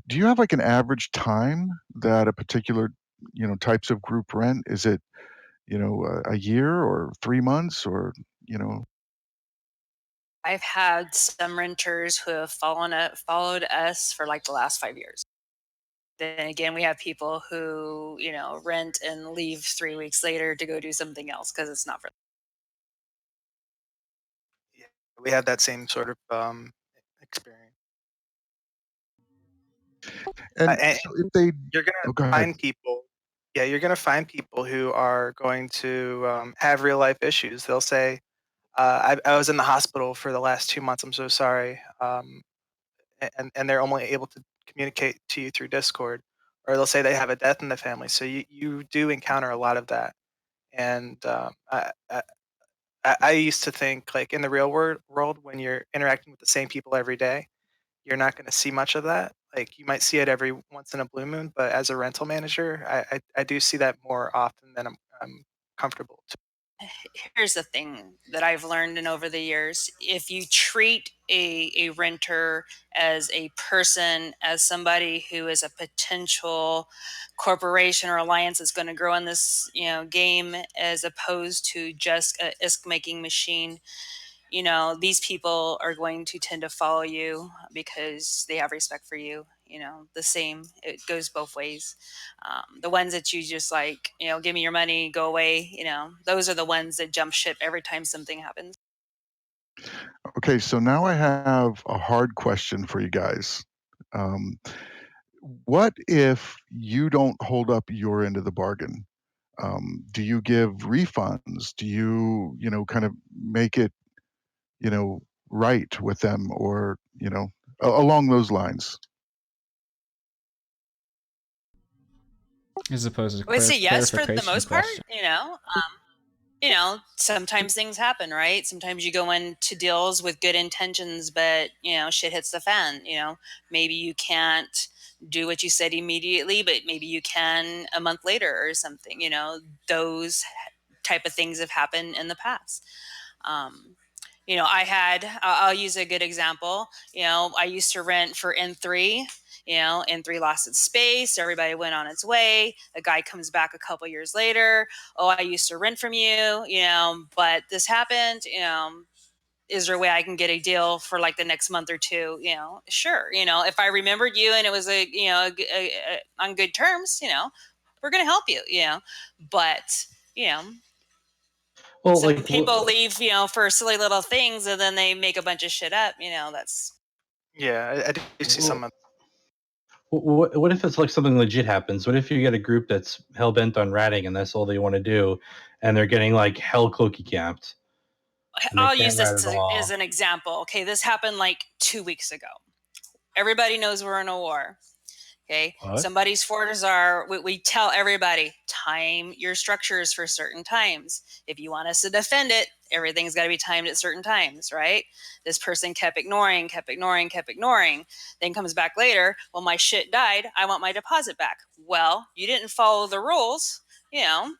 do you have like an average time that a particular, types of group rent? Is it, a year or 3 months or, you know? I've had some renters who have followed us for like the last 5 years. Then again, we have people who, rent and leave 3 weeks later to go do something else because it's not for them. Yeah, we have that same sort of experience. And And so if they, you're gonna oh, go ahead. find people. Yeah, you're gonna find people who are going to have real life issues. They'll say, I was in the hospital for the last 2 months. I'm so sorry. And they're only able to communicate to you through Discord, or they'll say they have a death in the family. So you do encounter a lot of that. And I used to think like in the real world, when you're interacting with the same people every day, you're not going to see much of that. Like you might see it every once in a blue moon, but as a rental manager, I do see that more often than I'm comfortable to. Here's the thing that I've learned in over the years. If you treat a renter as a person, as somebody who is a potential corporation or alliance that's going to grow in this, game, as opposed to just a ISK making machine, these people are going to tend to follow you because they have respect for you. The same, it goes both ways. The ones that you just like, give me your money, go away, those are the ones that jump ship every time something happens. Okay, so now I have a hard question for you guys. Um, what if you don't hold up your end of the bargain? Do you give refunds? Do you, kind of make it, you know, right with them or, along those lines? As opposed to I would say yes for the clarification most part, question. Sometimes things happen, right? Sometimes you go into deals with good intentions, but, shit hits the fan, maybe you can't do what you said immediately, but maybe you can a month later or something, those type of things have happened in the past. Um, I'll use a good example. I used to rent for N3. N3 lost its space. Everybody went on its way. A guy comes back a couple years later. Oh, I used to rent from you, but this happened. Is there a way I can get a deal for like the next month or two? Sure. If I remembered you and it was on good terms, we're going to help you, but, you know, Well, some like, people leave, for silly little things and then they make a bunch of shit up, that's. Yeah, I do see some of. what if it's like something legit happens? What if you get a group that's hell bent on ratting and that's all they want to do, and they're getting like hell cookie capped? And they I'll can't use rat this at all. as an example. Okay, this happened like 2 weeks ago. Everybody knows we're in a war. Okay. What? Somebody's Fortizar, we tell everybody, time your structures for certain times. If you want us to defend it, everything's got to be timed at certain times, right? This person kept ignoring, then comes back later. Well, my shit died. I want my deposit back. Well, you didn't follow the rules. You know,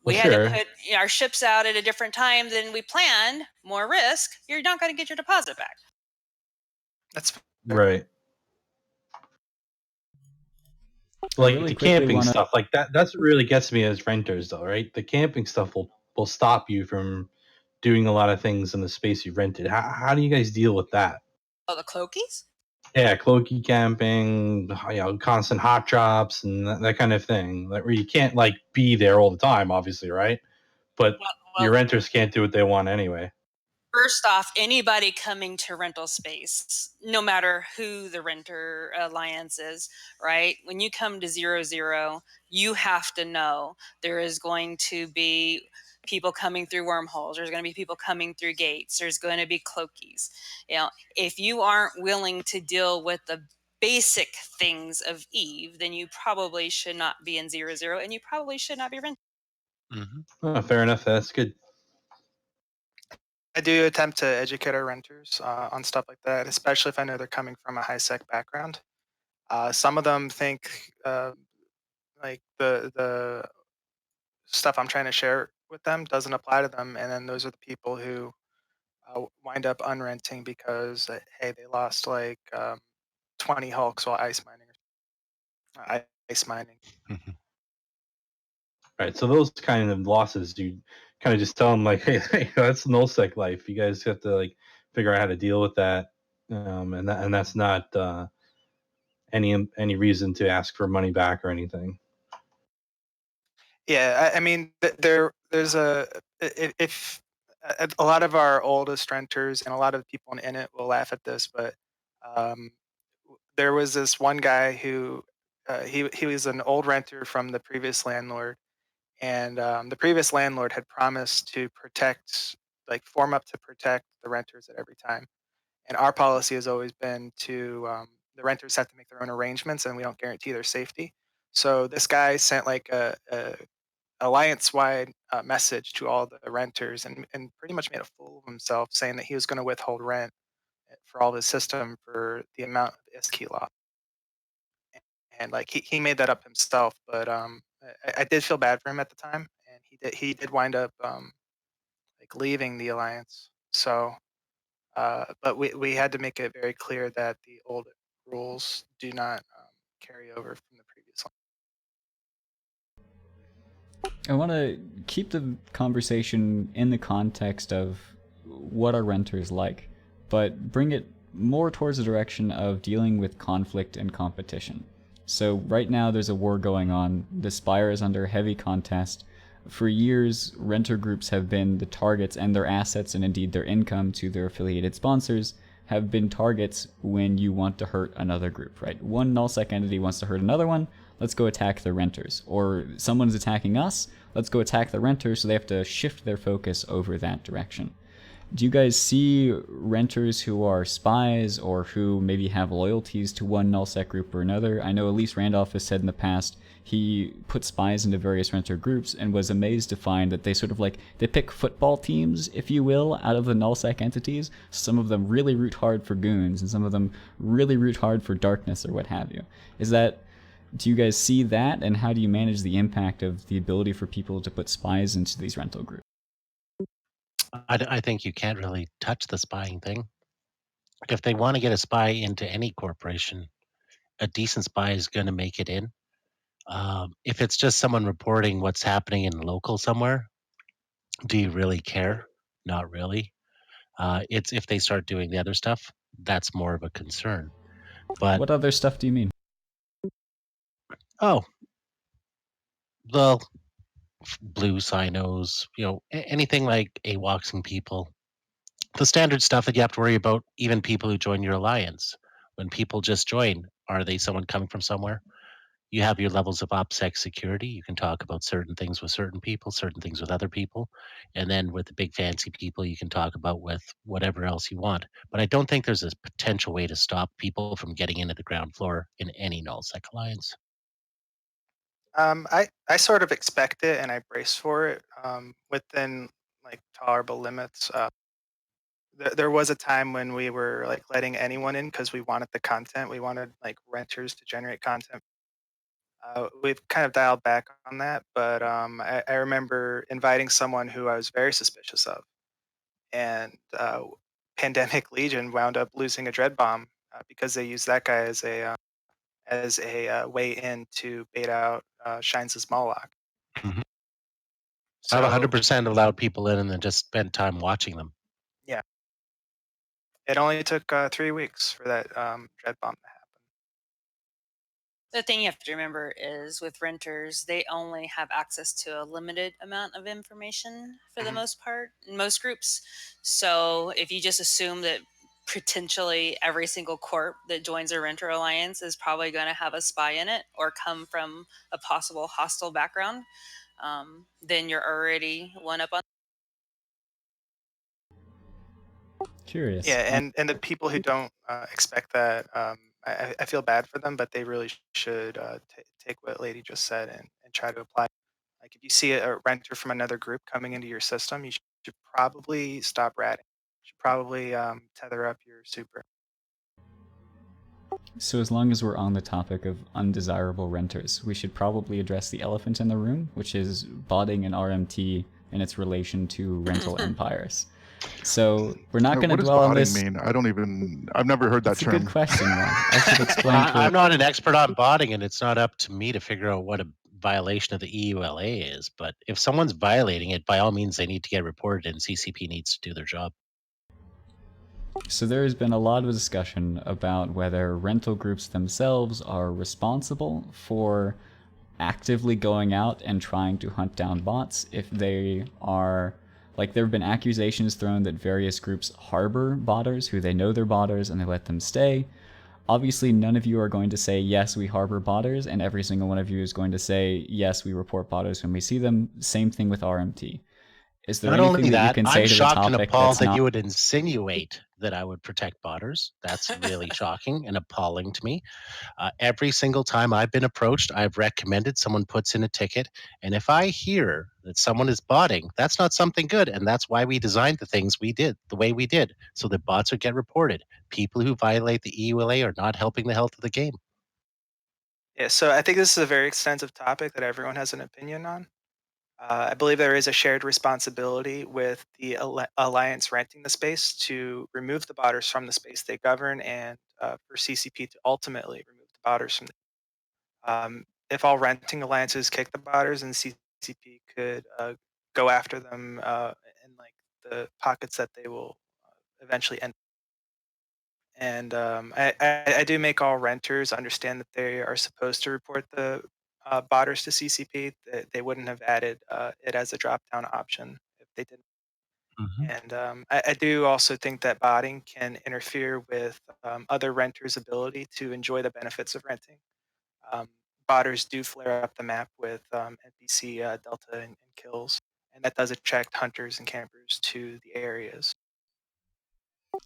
we had to put our ships out at a different time than we planned. More risk. You're not going to get your deposit back. That's Right. Like really the quickly camping wanna- stuff, like that's what really gets me as renters, though, right? The camping stuff will stop you from doing a lot of things in the space you rented. How do you guys deal with that? Oh, the cloakies? Yeah, cloaky camping, constant hot drops and that kind of thing. Like where you can't like be there all the time, obviously, right? But Well, your renters can't do what they want anyway. first off, anybody coming to rental space, no matter who the renter alliance is, right? When you come to 00, you have to know there is going to be people coming through wormholes. There's going to be people coming through gates. There's going to be cloakies. You know, if you aren't willing to deal with the basic things of Eve, then you probably should not be in 00, and you probably should not be renting. Fair enough. That's good. I do attempt to educate our renters on stuff like that, especially if I know they're coming from a high sec background. Some of them think like the stuff I'm trying to share with them doesn't apply to them, and then those are the people who wind up unrenting because hey, they lost like 20 hulks while ice mining. Ice mining. Right. So those kind of losses, you kind of just tell them like, hey, that's nullsec life. You guys have to like figure out how to deal with that, and that's not any reason to ask for money back or anything. Yeah, I mean, there's if a lot of our oldest renters and a lot of people in it will laugh at this, but there was this one guy who he was an old renter from the previous landlord, and the previous landlord had promised to protect, like form up to protect the renters at every time. And our policy has always been to the renters have to make their own arrangements, and we don't guarantee their safety. So this guy sent like a alliance-wide message to all the renters and pretty much made a fool of himself, saying that he was going to withhold rent for all the system for the amount of ISKey law. And like he made that up himself, but I did feel bad for him at the time, and he did wind up like leaving the alliance. So, but we had to make it very clear that the old rules do not carry over from the previous one. I want to keep the conversation in the context of what are renters like, but bring it more towards the direction of dealing with conflict and competition. So right now there's a war going on. The Spire is under heavy contest. For years, renter groups have been the targets, and their assets and indeed their income to their affiliated sponsors have been targets when you want to hurt another group, right? One nullsec entity wants to hurt another one, let's go attack the renters. Or someone's attacking us, let's go attack the renters, so they have to shift their focus over that direction. Do you guys see renters who are spies or who maybe have loyalties to one nullsec group or another? I know Elise Randolph has said in the past he put spies into various renter groups and was amazed to find that they sort of like, they pick football teams, if you will, out of the nullsec entities. Some of them really root hard for goons and some of them really root hard for darkness or what have you. Do you guys see that, and how do you manage the impact of the ability for people to put spies into these rental groups? I think you can't really touch the spying thing. If they want to get a spy into any corporation, a decent spy is going to make it in. If it's just someone reporting what's happening in local somewhere, do you really care? Not really. It's if they start doing the other stuff, that's more of a concern. But What other stuff do you mean? oh, the blue sinos, anything like AWOCs and people. The standard stuff that you have to worry about, even people who join your alliance. When people just join, are they someone coming from somewhere? you have your levels of OPSEC security. You can talk about certain things with certain people, certain things with other people. And then with the big fancy people, you can talk about with whatever else you want. But I don't think there's a potential way to stop people from getting into the ground floor in any nullsec alliance. I sort of expect it and I brace for it within like tolerable limits. There was a time when we were like letting anyone in because we wanted the content. We wanted like renters to generate content. We've kind of dialed back on that, but I remember inviting someone who I was very suspicious of, and Pandemic Legion wound up losing a dread bomb because they used that guy as a way in to bait out Shines' Moloch. Mhm. I've So 100% allowed people in and then just spent time watching them. yeah, it only took 3 weeks for that dread bomb to happen. The thing you have to remember is with renters, they only have access to a limited amount of information for the Mhm. most part in most groups. So if you just assume that potentially every single corp that joins a renter alliance is probably going to have a spy in it or come from a possible hostile background, then you're already one up on. Curious. Yeah, and the people who don't expect that, I feel bad for them, but they really should take what Lady just said and try to apply. Like if you see a renter from another group coming into your system, you should probably stop ratting. You should probably tether up your super. So as long as we're on the topic of undesirable renters, we should probably address the elephant in the room, which is botting and RMT and its relation to rental empires. So we're not going to What does dwell on botting this. mean? I've never heard that That's a term. good question, Ron. I should explain. I'm not an expert on botting, and it's not up to me to figure out what a violation of the EULA is. But if someone's violating it, by all means, they need to get reported, and CCP needs to do their job. So there has been a lot of discussion about whether rental groups themselves are responsible for actively going out and trying to hunt down bots. If they are, like, there have been accusations thrown that various groups harbor botters who they know they're botters and they let them stay. Obviously, none of you are going to say, yes, we harbor botters, and every single one of you is going to say, yes, we report botters when we see them. Same thing with RMT. Is there Not anything only that you that, can say I'm to the shocked and topic appalled that's that not... you would insinuate that I would protect botters. That's really shocking and appalling to me. Every single time I've been approached, I've recommended someone puts in a ticket. And if I hear that someone is botting, that's not something good. And that's why we designed the things we did the way we did, so that bots would get reported. People who violate the EULA are not helping the health of the game. Yeah, so I think this is a very extensive topic that everyone has an opinion on. I believe there is a shared responsibility with the alliance renting the space to remove the botters from the space they govern, and for CCP to ultimately remove the botters from. If all renting alliances kick the botters, and CCP could go after them in like the pockets that they will eventually end. And I do make all renters understand that they are supposed to report the botters to CCP. They wouldn't have added it as a drop-down option if they didn't. And I do also think that botting can interfere with other renters' ability to enjoy the benefits of renting. Um, Botters do flare up the map with NPC delta and kills, and that does attract hunters and campers to the areas.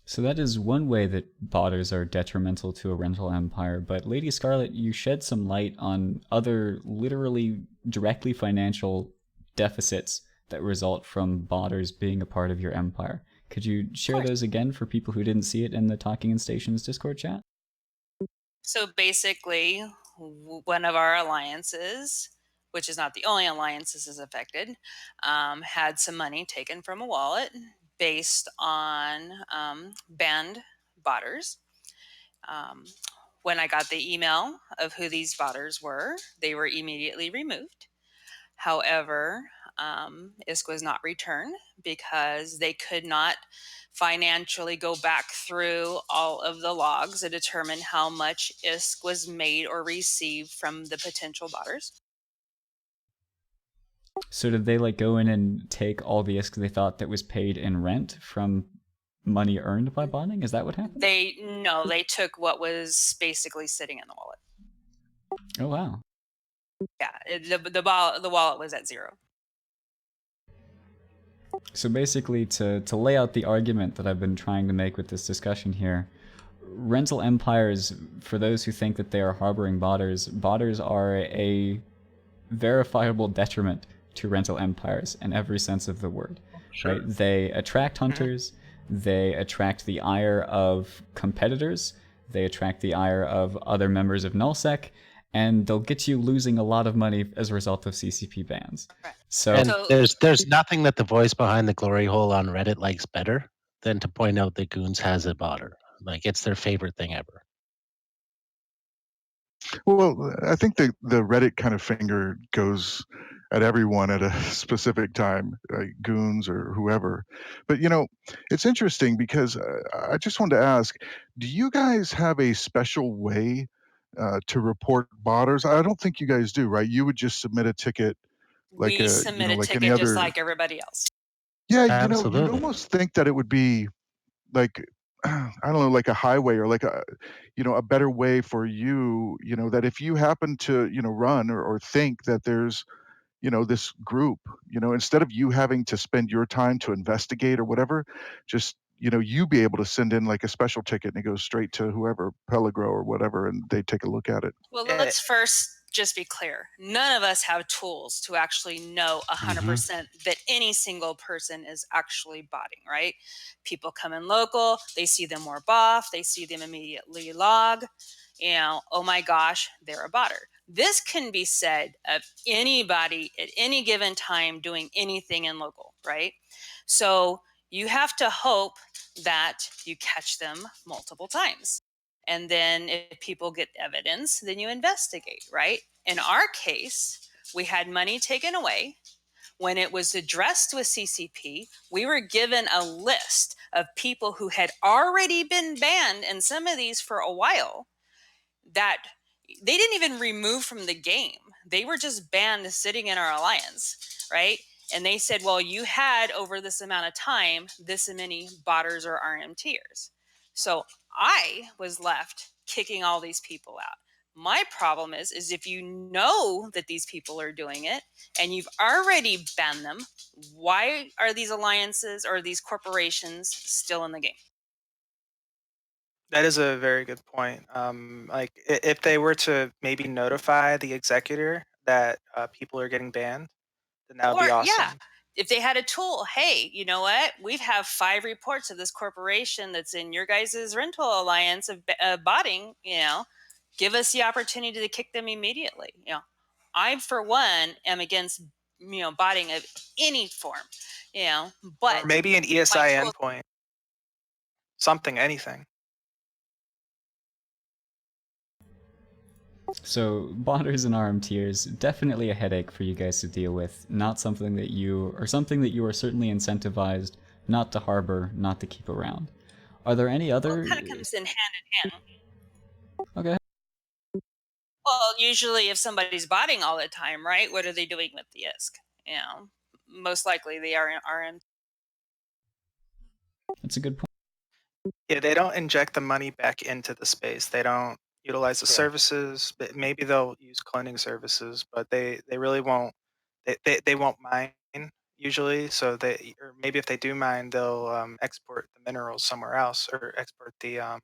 So that is one way that botters are detrimental to a rental empire, but LadyScarlet, you shed some light on other literally directly financial deficits that result from botters being a part of your empire. Could you share those again for people who didn't see it in the Talking in Stations Discord chat? So basically, one of our alliances, which is not the only alliance this is affected, had some money taken from a wallet based on banned botters. When I got the email of who these botters were, they were immediately removed. However, ISK was not returned because they could not financially go back through all of the logs to determine how much ISK was made or received from the potential botters. So did they like go in and take all the ISK they thought that was paid in rent from money earned by botting? Is that what happened? They took what was basically sitting in the wallet. Oh wow. Yeah, the wallet was at 0. So basically, to lay out the argument that I've been trying to make with this discussion here, rental empires, for those who think that they are harboring botters are a verifiable detriment to rental empires in every sense of the word. Sure. Right? They attract hunters, they attract the ire of competitors, they attract the ire of other members of nullsec, and they'll get you losing a lot of money as a result of CCP bans. Right. So, And So- there's nothing that the voice behind the glory hole on Reddit likes better than to point out that Goons has a botter. Like, it's their favorite thing ever. Well, I think the Reddit kind of finger goes at everyone at a specific time, goons or whoever. But it's interesting because I just wanted to ask: do you guys have a special way to report botters? I don't think you guys do, right? You would just submit a ticket, like We submit a like any ticket just other. like everybody else. Yeah, you'd Absolutely. almost think that it would be like I don't know, like a highway or like a better way for you, that if you happen to, run or think that there's, this group, instead of you having to spend your time to investigate or whatever, just, you be able to send in like a special ticket and it goes straight to whoever, Peligro or whatever, and they take a look at it. Well, let's first just be clear. None of us have tools to actually know 100% that any single person is actually botting, right? People come in local, they see them warp off, they see them immediately log, oh my gosh, they're a botter. This can be said of anybody at any given time doing anything in local, right? So you have to hope that you catch them multiple times. And then if people get evidence, then you investigate, right? In our case, we had money taken away. When it was addressed with CCP, we were given a list of people who had already been banned, and some of these for a while, that they didn't even remove from the game. They were just banned sitting in our alliance, right? And they said, well, you had over this amount of time, this many botters or RMTers. So I was left kicking all these people out. My problem is if you know that these people are doing it and you've already banned them, why are these alliances or these corporations still in the game? That is a very good point. Like if they were to maybe notify the executor that people are getting banned, then that would be awesome. Yeah, if they had a tool, hey, you know what? We have 5 reports of this corporation that's in your guys' rental alliance of botting. Give us the opportunity to kick them immediately. I, for one, am against botting of any form. But or maybe an ESI endpoint, something, anything. So botters and RMTers, definitely a headache for you guys to deal with. Not something that you are certainly incentivized not to harbor, not to keep around. Are there any other? It kind of comes in hand. Okay. Well, usually if somebody's botting all the time, right? What are they doing with the ISK? Most likely they are RM. That's a good point. Yeah, they don't inject the money back into the space. They don't utilize the services. Maybe they'll use cloning services, but they really won't. They won't mine usually. So or maybe if they do mine, they'll export the minerals somewhere else, or export the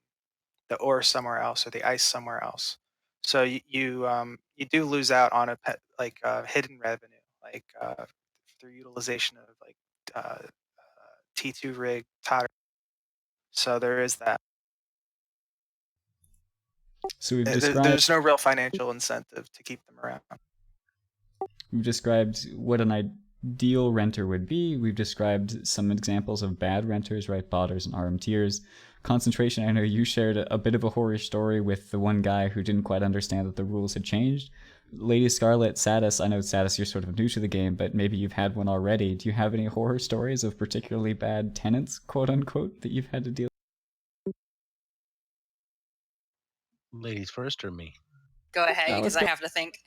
ore somewhere else, or the ice somewhere else. So you do lose out on hidden revenue, like through utilization of like T2 rig, Totter. So there is that. So we've described. There's no real financial incentive to keep them around. We've described what an ideal renter would be. We've described some examples of bad renters, right? Botters and RMTers. Concentration, I know you shared a bit of a horror story with the one guy who didn't quite understand that the rules had changed. LadyScarlet, Sadus, I know Sadus, you're sort of new to the game, but maybe you've had one already. Do you have any horror stories of particularly bad tenants, quote unquote, that you've had to deal with? Ladies first or me? Go ahead, because I have to think.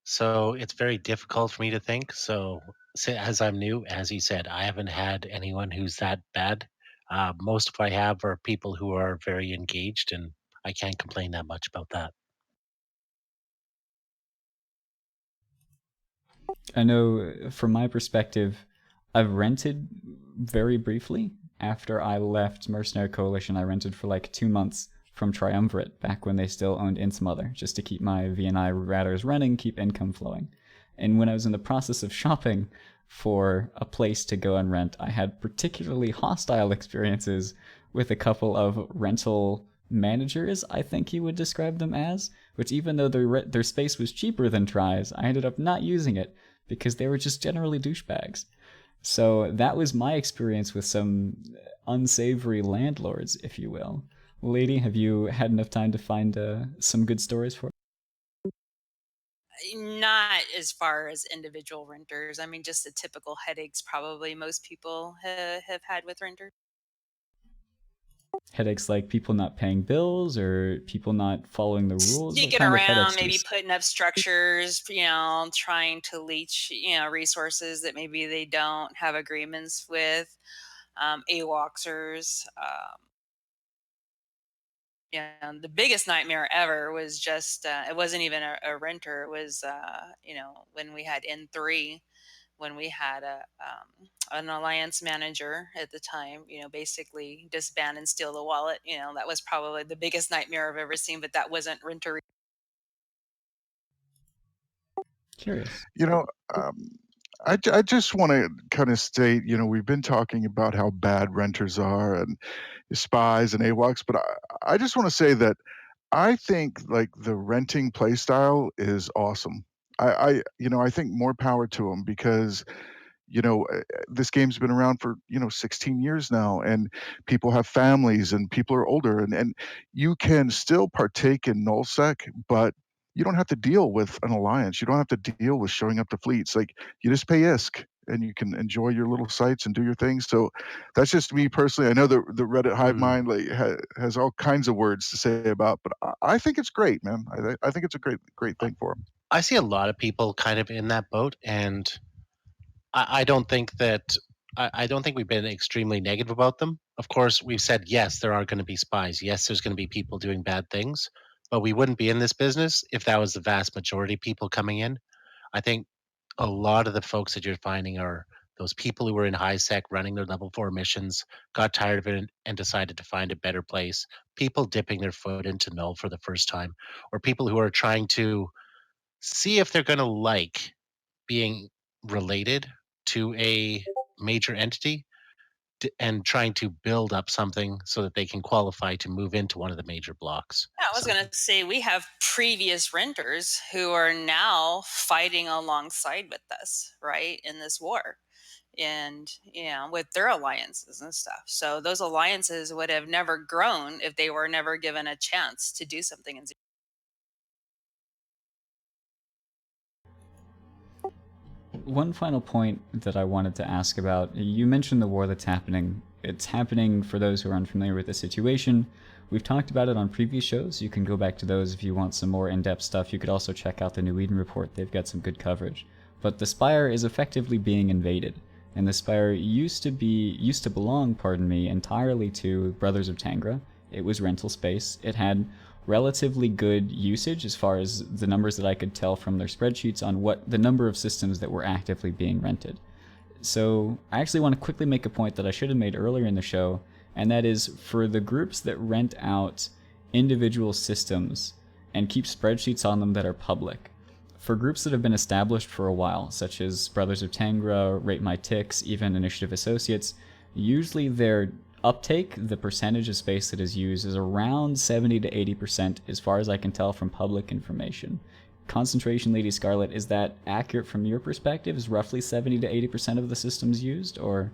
So it's very difficult for me to think. So as I'm new, as he said, I haven't had anyone who's that bad. Most of I have are people who are very engaged, and I can't complain that much about that. I know from my perspective, I've rented very briefly. After I left Mercenary Coalition, I rented for like 2 months from Triumvirate back when they still owned Insmother, just to keep my VNI ratters running, keep income flowing. And when I was in the process of shopping for a place to go and rent, I had particularly hostile experiences with a couple of rental managers, I think you would describe them as, which even though their space was cheaper than Try's, I ended up not using it because they were just generally douchebags. So that was my experience with some unsavory landlords, if you will. Lady, have you had enough time to find some good stories for? Not as far as individual renters. I mean, just the typical headaches probably most people have had with renters. Headaches like people not paying bills or people not following the rules? What Sneaking kind of around, headaches do you maybe see? putting up structures, trying to leech, resources that maybe they don't have agreements with, AWOXers. The biggest nightmare ever was just, it wasn't even a renter. It was, when we had N3, when we had an alliance manager at the time, basically disband and steal the wallet. That was probably the biggest nightmare I've ever seen, but that wasn't renter. Curious. You know, um, I just want to kind of state, we've been talking about how bad renters are and spies and AWOCs, but I just want to say that I think like the renting play style is awesome. I think more power to them because this game's been around for 16 years now, and people have families and people are older, and you can still partake in nullsec, but you don't have to deal with an alliance. You don't have to deal with showing up to fleets. Like, you just pay ISK and you can enjoy your little sites and do your things. So that's just me personally. I know the Reddit hive mind like has all kinds of words to say about, but I think it's great, man. I think it's a great thing for them. I see a lot of people kind of in that boat, and I don't think that I don't think we've been extremely negative about them. Of course, we've said yes, there are going to be spies. Yes, there's going to be people doing bad things, but we wouldn't be in this business if that was the vast majority of people coming in. I think a lot of the folks that you're finding are those people who were in high sec running their level 4 missions, got tired of it and decided to find a better place. People dipping their foot into null for the first time, or people who are trying to see if they're going to like being related to a major entity and trying to build up something so that they can qualify to move into one of the major blocks. Yeah, I was going to say we have previous renters who are now fighting alongside with us, right, in this war. And with their alliances and stuff. So those alliances would have never grown if they were never given a chance to do something in One final point that I wanted to ask about, you mentioned the war that's happening. It's happening for those who are unfamiliar with the situation. We've talked about it on previous shows. You can go back to those if you want some more in-depth stuff. You could also check out the New Eden report. They've got some good coverage. But the Spire is effectively being invaded, and the Spire used to belong, entirely to Brothers of Tangra. It was rental space. It had relatively good usage as far as the numbers that I could tell from their spreadsheets on what the number of systems that were actively being rented. So I actually want to quickly make a point that I should have made earlier in the show, and that is for the groups that rent out individual systems and keep spreadsheets on them that are public. For groups that have been established for a while, such as Brothers of Tangra, Rate My Ticks, even Initiative Associates, usually their uptake, the percentage of space that is used, is around 70 to 80% as far as I can tell from public information. Concentration, LadyScarlet, is that accurate from your perspective? Is roughly 70 to 80% of the systems used, or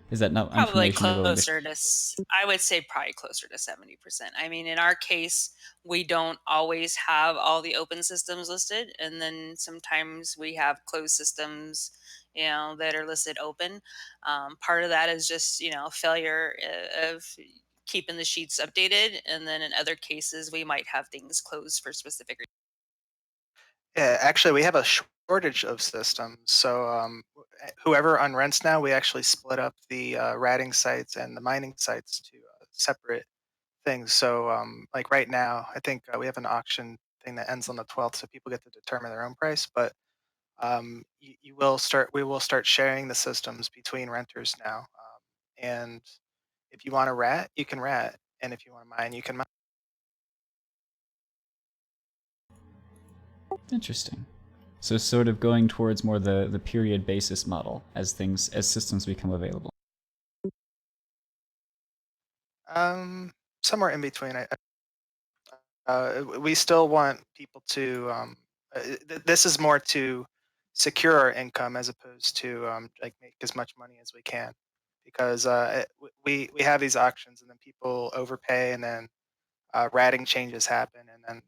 is that not probably information you're willing to closer to, I would say probably closer to 70%. I mean, in our case, we don't always have all the open systems listed. And then sometimes we have closed systems, that are listed open. Part of that is just, failure of keeping the sheets updated. And then in other cases, we might have things closed for specific reasons. Yeah, actually, we have a shortage of systems. So whoever unrents now, we actually split up the ratting sites and the mining sites to separate things. So like right now, I think we have an auction thing that ends on the 12th, so people get to determine their own price. But we will start sharing the systems between renters now. And if you want to rat, you can rat, and if you want to mine, you can mine. Interesting. So sort of going towards more the period basis model as systems become available. Somewhere in between. We still want people to. This is more to secure our income as opposed to like make as much money as we can, because we have these auctions and then people overpay and then ratting changes happen, and then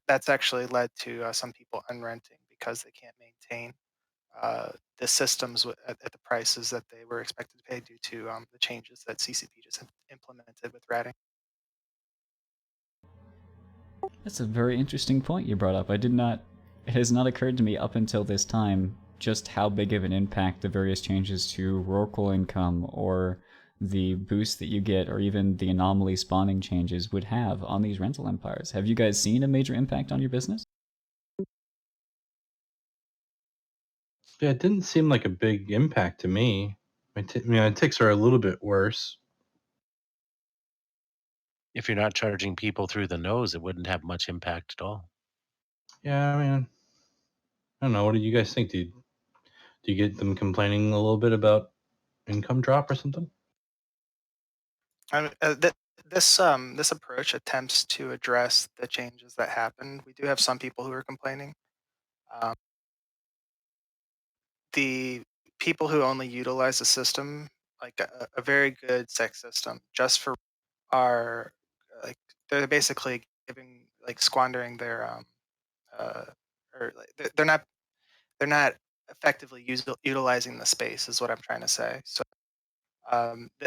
that's actually led to some people unrenting because they can't maintain the systems at the prices that they were expected to pay due to the changes that CCP just implemented with ratting. That's a very interesting point you brought up. It has not occurred to me up until this time just how big of an impact the various changes to Rorqual income or the boost that you get or even the anomaly spawning changes would have on these rental empires. Have you guys seen a major impact on your business? Yeah, it didn't seem like a big impact to me. My ticks are a little bit worse. If you're not charging people through the nose, it wouldn't have much impact at all. Yeah, I mean, I don't know. What do you guys think? Do you get them complaining a little bit about income drop or something? This approach attempts to address the changes that happened. We do have some people who are complaining. Um, the people who only utilize the system, like a very good sex system, just for are like they're basically squandering their uh, or they're not effectively utilizing the space is what I'm trying to say. So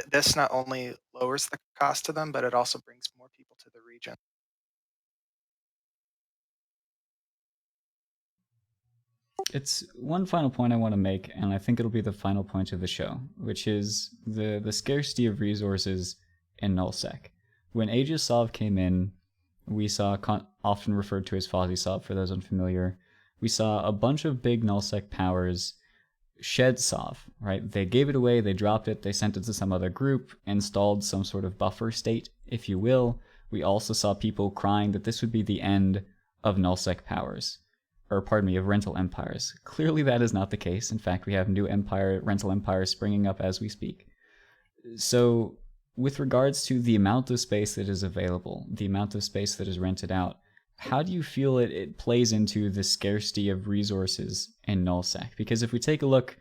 this not only lowers the cost to them, but it also brings more people to the region. It's one final point I want to make, and I think it'll be the final point of the show, which is the scarcity of resources in nullsec. When Aegis Sov came in, we saw, often referred to as Fozzie Sov for those unfamiliar, we saw a bunch of big nullsec powers shed Sov, right? They gave it away, they dropped it, they sent it to some other group, installed some sort of buffer state, if you will. We also saw people crying that this would be the end of nullsec powers. Or pardon me, of rental empires. Clearly that is not the case. In fact, we have new rental empires springing up as we speak. So with regards to the amount of space that is available, the amount of space that is rented out, how do you feel it plays into the scarcity of resources in nullsec? Because if we take a look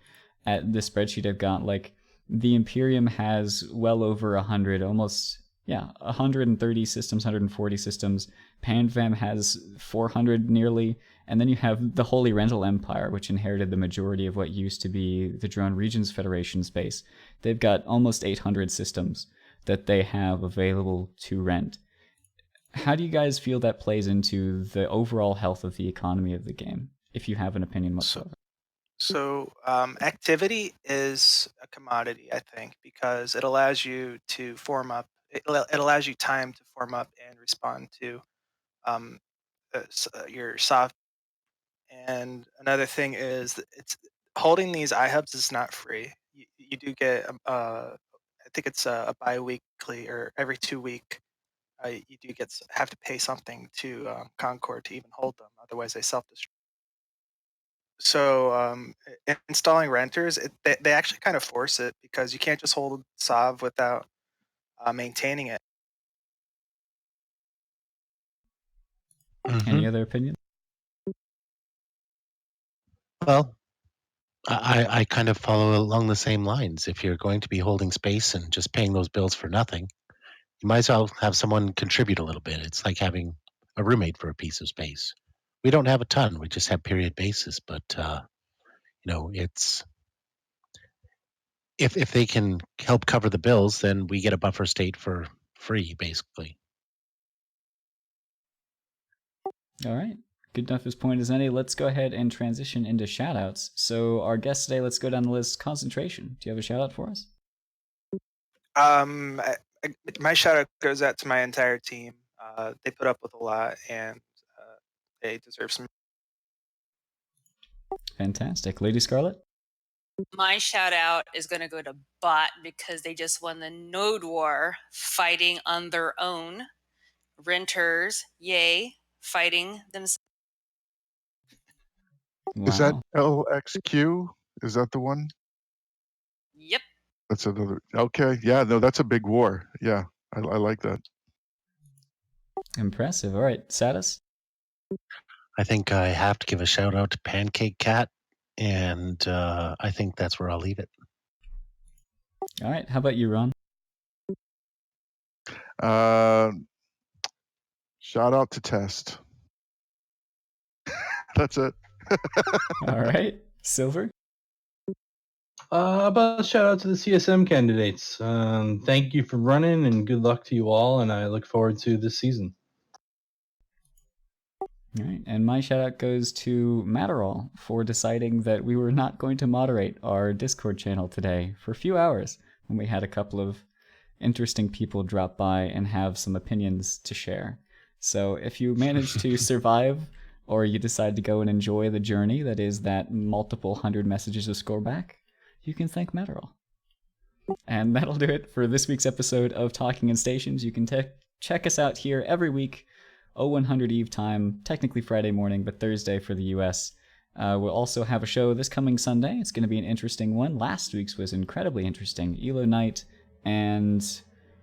at the spreadsheet I've got, like, the Imperium has well over 100, almost, 130 systems, 140 systems. Panvam has 400 nearly. And then you have the Holy Rental Empire, which inherited the majority of what used to be the Drone Regions Federation space. They've got almost 800 systems that they have available to rent. How do you guys feel that plays into the overall health of the economy of the game, if you have an opinion whatsoever? So activity is a commodity, I think, because it allows you to form up. It allows you time to form up and respond to um, your soft. And another thing is it's holding these iHubs is not free. You do get I think it's a bi-weekly or every 2 week. You do have to pay something to Concord to even hold them. Otherwise, they self-destruct. So installing renters, they actually kind of force it because you can't just hold Sov without maintaining it. Any other opinion? Well, I kind of follow along the same lines. If you're going to be holding space and just paying those bills for nothing, you might as well have someone contribute a little bit. It's like having a roommate for a piece of space. We don't have a ton. We just have period basis, but it's if they can help cover the bills, then we get a buffer state for free, basically. All right. Good enough as point as any. Let's go ahead and transition into shoutouts. So our guest today, let's go down the list. Concentration. Do you have a shoutout for us? My shout out goes out to my entire team. They put up with a lot, and they deserve some. Fantastic. LadyScarlet? My shout out is going to go to Bot because they just won the Node War fighting on their own. Renters, yay, fighting themselves. Is that Wow. LXQ? Is that the one? Yep. That's another. Okay. Yeah. No, that's a big war. Yeah. I like that. Impressive. All right. Sadus? I think I have to give a shout out to Pancake Cat, and I think that's where I'll leave it. All right. How about you, Ron? Shout out to Test. That's it. All right. Silver? About shout out to the CSM candidates. Thank you for running, and good luck to you all. And I look forward to this season. All right. And my shout out goes to Matterall for deciding that we were not going to moderate our Discord channel today for a few hours when we had a couple of interesting people drop by and have some opinions to share. So if you manage to survive, or you decide to go and enjoy the journey that is that multiple hundred messages of scoreback, you can thank Matterall. And that'll do it for this week's episode of Talking in Stations. You can check us out here every week, 0100 Eve time, technically Friday morning, but Thursday for the US. We'll also have a show this coming Sunday. It's going to be an interesting one. Last week's was incredibly interesting. Elo Knight and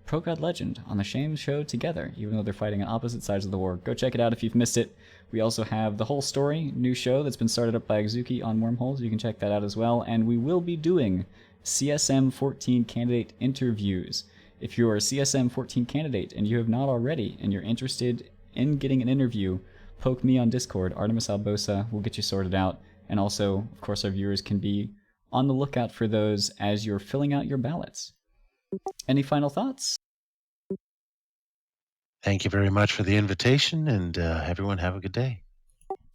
Pro God Legend on the Shame show together, even though they're fighting on opposite sides of the war. Go check it out if you've missed it. We also have The Whole Story, new show that's been started up by Exuki on Wormholes. You can check that out as well. And we will be doing CSM 14 candidate interviews. If you're a CSM 14 candidate and you have not already, and you're interested in getting an interview, poke me on Discord. Artemis Albosa will get you sorted out. And also, of course, our viewers can be on the lookout for those as you're filling out your ballots. Any final thoughts? Thank you very much for the invitation, and everyone have a good day.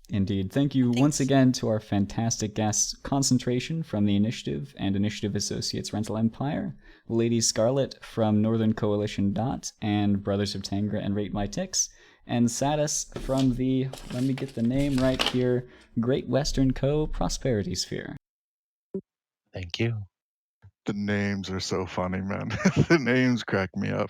Indeed. Thank you once again to our fantastic guests, Concentrat0n from the Initiative and Initiative Associates Rental Empire, LadyScarlet from Northern Coalition DOT and Brothers of Tangra and Rate My Ticks, and Sadus from the, let me get the name right here, Great Western Co. Prosperity Sphere. Thank you. The names are so funny, man. The names crack me up.